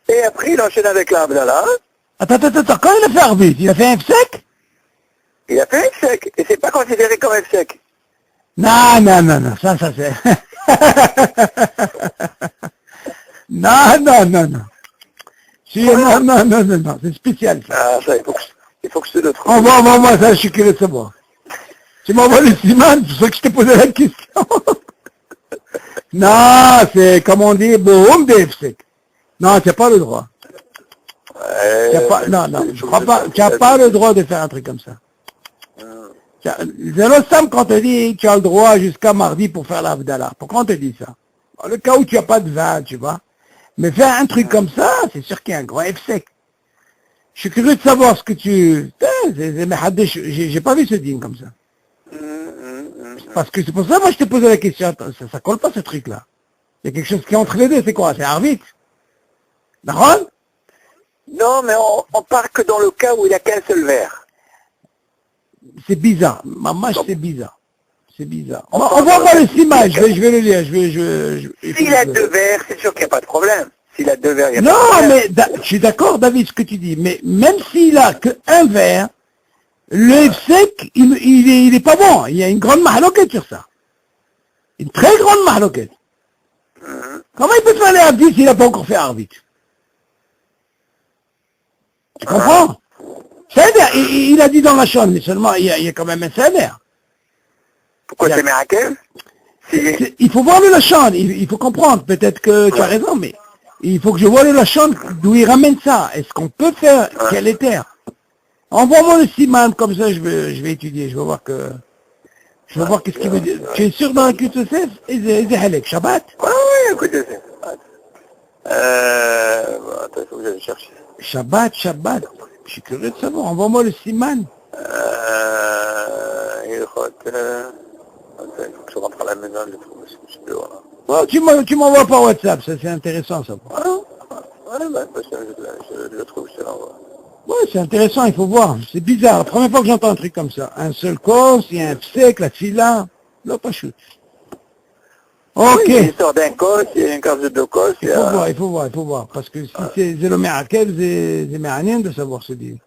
et après il enchaîne avec l'Abdallah. Attends, quand il a fait Arvit, il a fait un sec? Il a fait un sec, et c'est pas considéré comme un sec. Non, ça c'est... Non. Non, c'est spécial ça. Ah, ça, il faut que je te le trouve. Envoie-moi ça, je suis curieux de savoir. Tu m'envoies le siman, c'est pour ça que je t'ai posé la question. Non, c'est, comme on dit, boum, sec. Non, tu n'as pas le droit. Non, je crois pas. Tu n'as pas le droit de faire un truc comme ça. C'est le Sam quand on te dit tu as le droit jusqu'à mardi pour faire l'Avdallah. Pourquoi on te dit ça? Dans le cas où tu n'as pas de vin, tu vois. Mais faire un truc comme ça, c'est sûr qu'il y a un grand F sec. Je suis curieux de savoir ce que tu... J'ai pas vu ce dîme comme ça. Parce que c'est pour ça que moi je t'ai posé la question. Attends, ça colle pas ce truc-là. Il y a quelque chose qui est entre les deux, c'est quoi? C'est Arvit. D'accord? Non, mais on part que dans le cas où il n'y a qu'un seul verre. C'est bizarre. Mamache, c'est bizarre. Envoie-moi le siman, je vais le lire. S'il a deux verres, c'est sûr qu'il n'y a pas de problème. S'il a deux verres, il n'y a pas de problème. Non, mais je suis d'accord, David, ce que tu dis. Mais même s'il a qu'un verre, le sec, il est pas bon. Il y a une grande mahaloquette sur ça. Une très grande mahaloquette. Comment il peut faire les Arvit s'il n'a pas encore fait Arvit? Tu comprends? C'est-à-dire, il a dit dans la chambre, mais seulement il y a quand même un salaire. Pourquoi c'est Merakel? Il faut voir le Lachon, il faut comprendre, peut-être que tu as raison, mais il faut que je vois le Lachon, d'où il ramène ça. Est-ce qu'on peut faire quel est terre? Envoie-moi le siman, comme ça je vais étudier, je vais voir qu'est-ce qu'il veut dire. Tu es sûr dans la QTCF? Et Shabbat? Oui, écoutez, attends, il faut que j'aille chercher. Shabbat. Je suis curieux de savoir, envoie-moi le siman. Il faut que je rentre à la maison, je trouve ce que voilà. Oh, tu m'envoies par WhatsApp, ça c'est intéressant ça. Je le trouve, je te l'envoie. Ouais, c'est intéressant, il faut voir. C'est bizarre, la première fois que j'entends un truc comme ça. Un seul cos, il y a un sec, la fila. Non, pas chute. Ok. Oui, il sort d'un cos, il y a une case de deux cos. Il faut voir. Parce que si c'est le Merakel, c'est Méranien de savoir ce dire.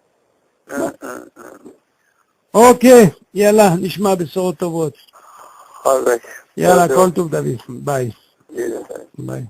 Ok. Yallah, nishma besorot tovot. Yallah, kol tov David. Bye. Bye.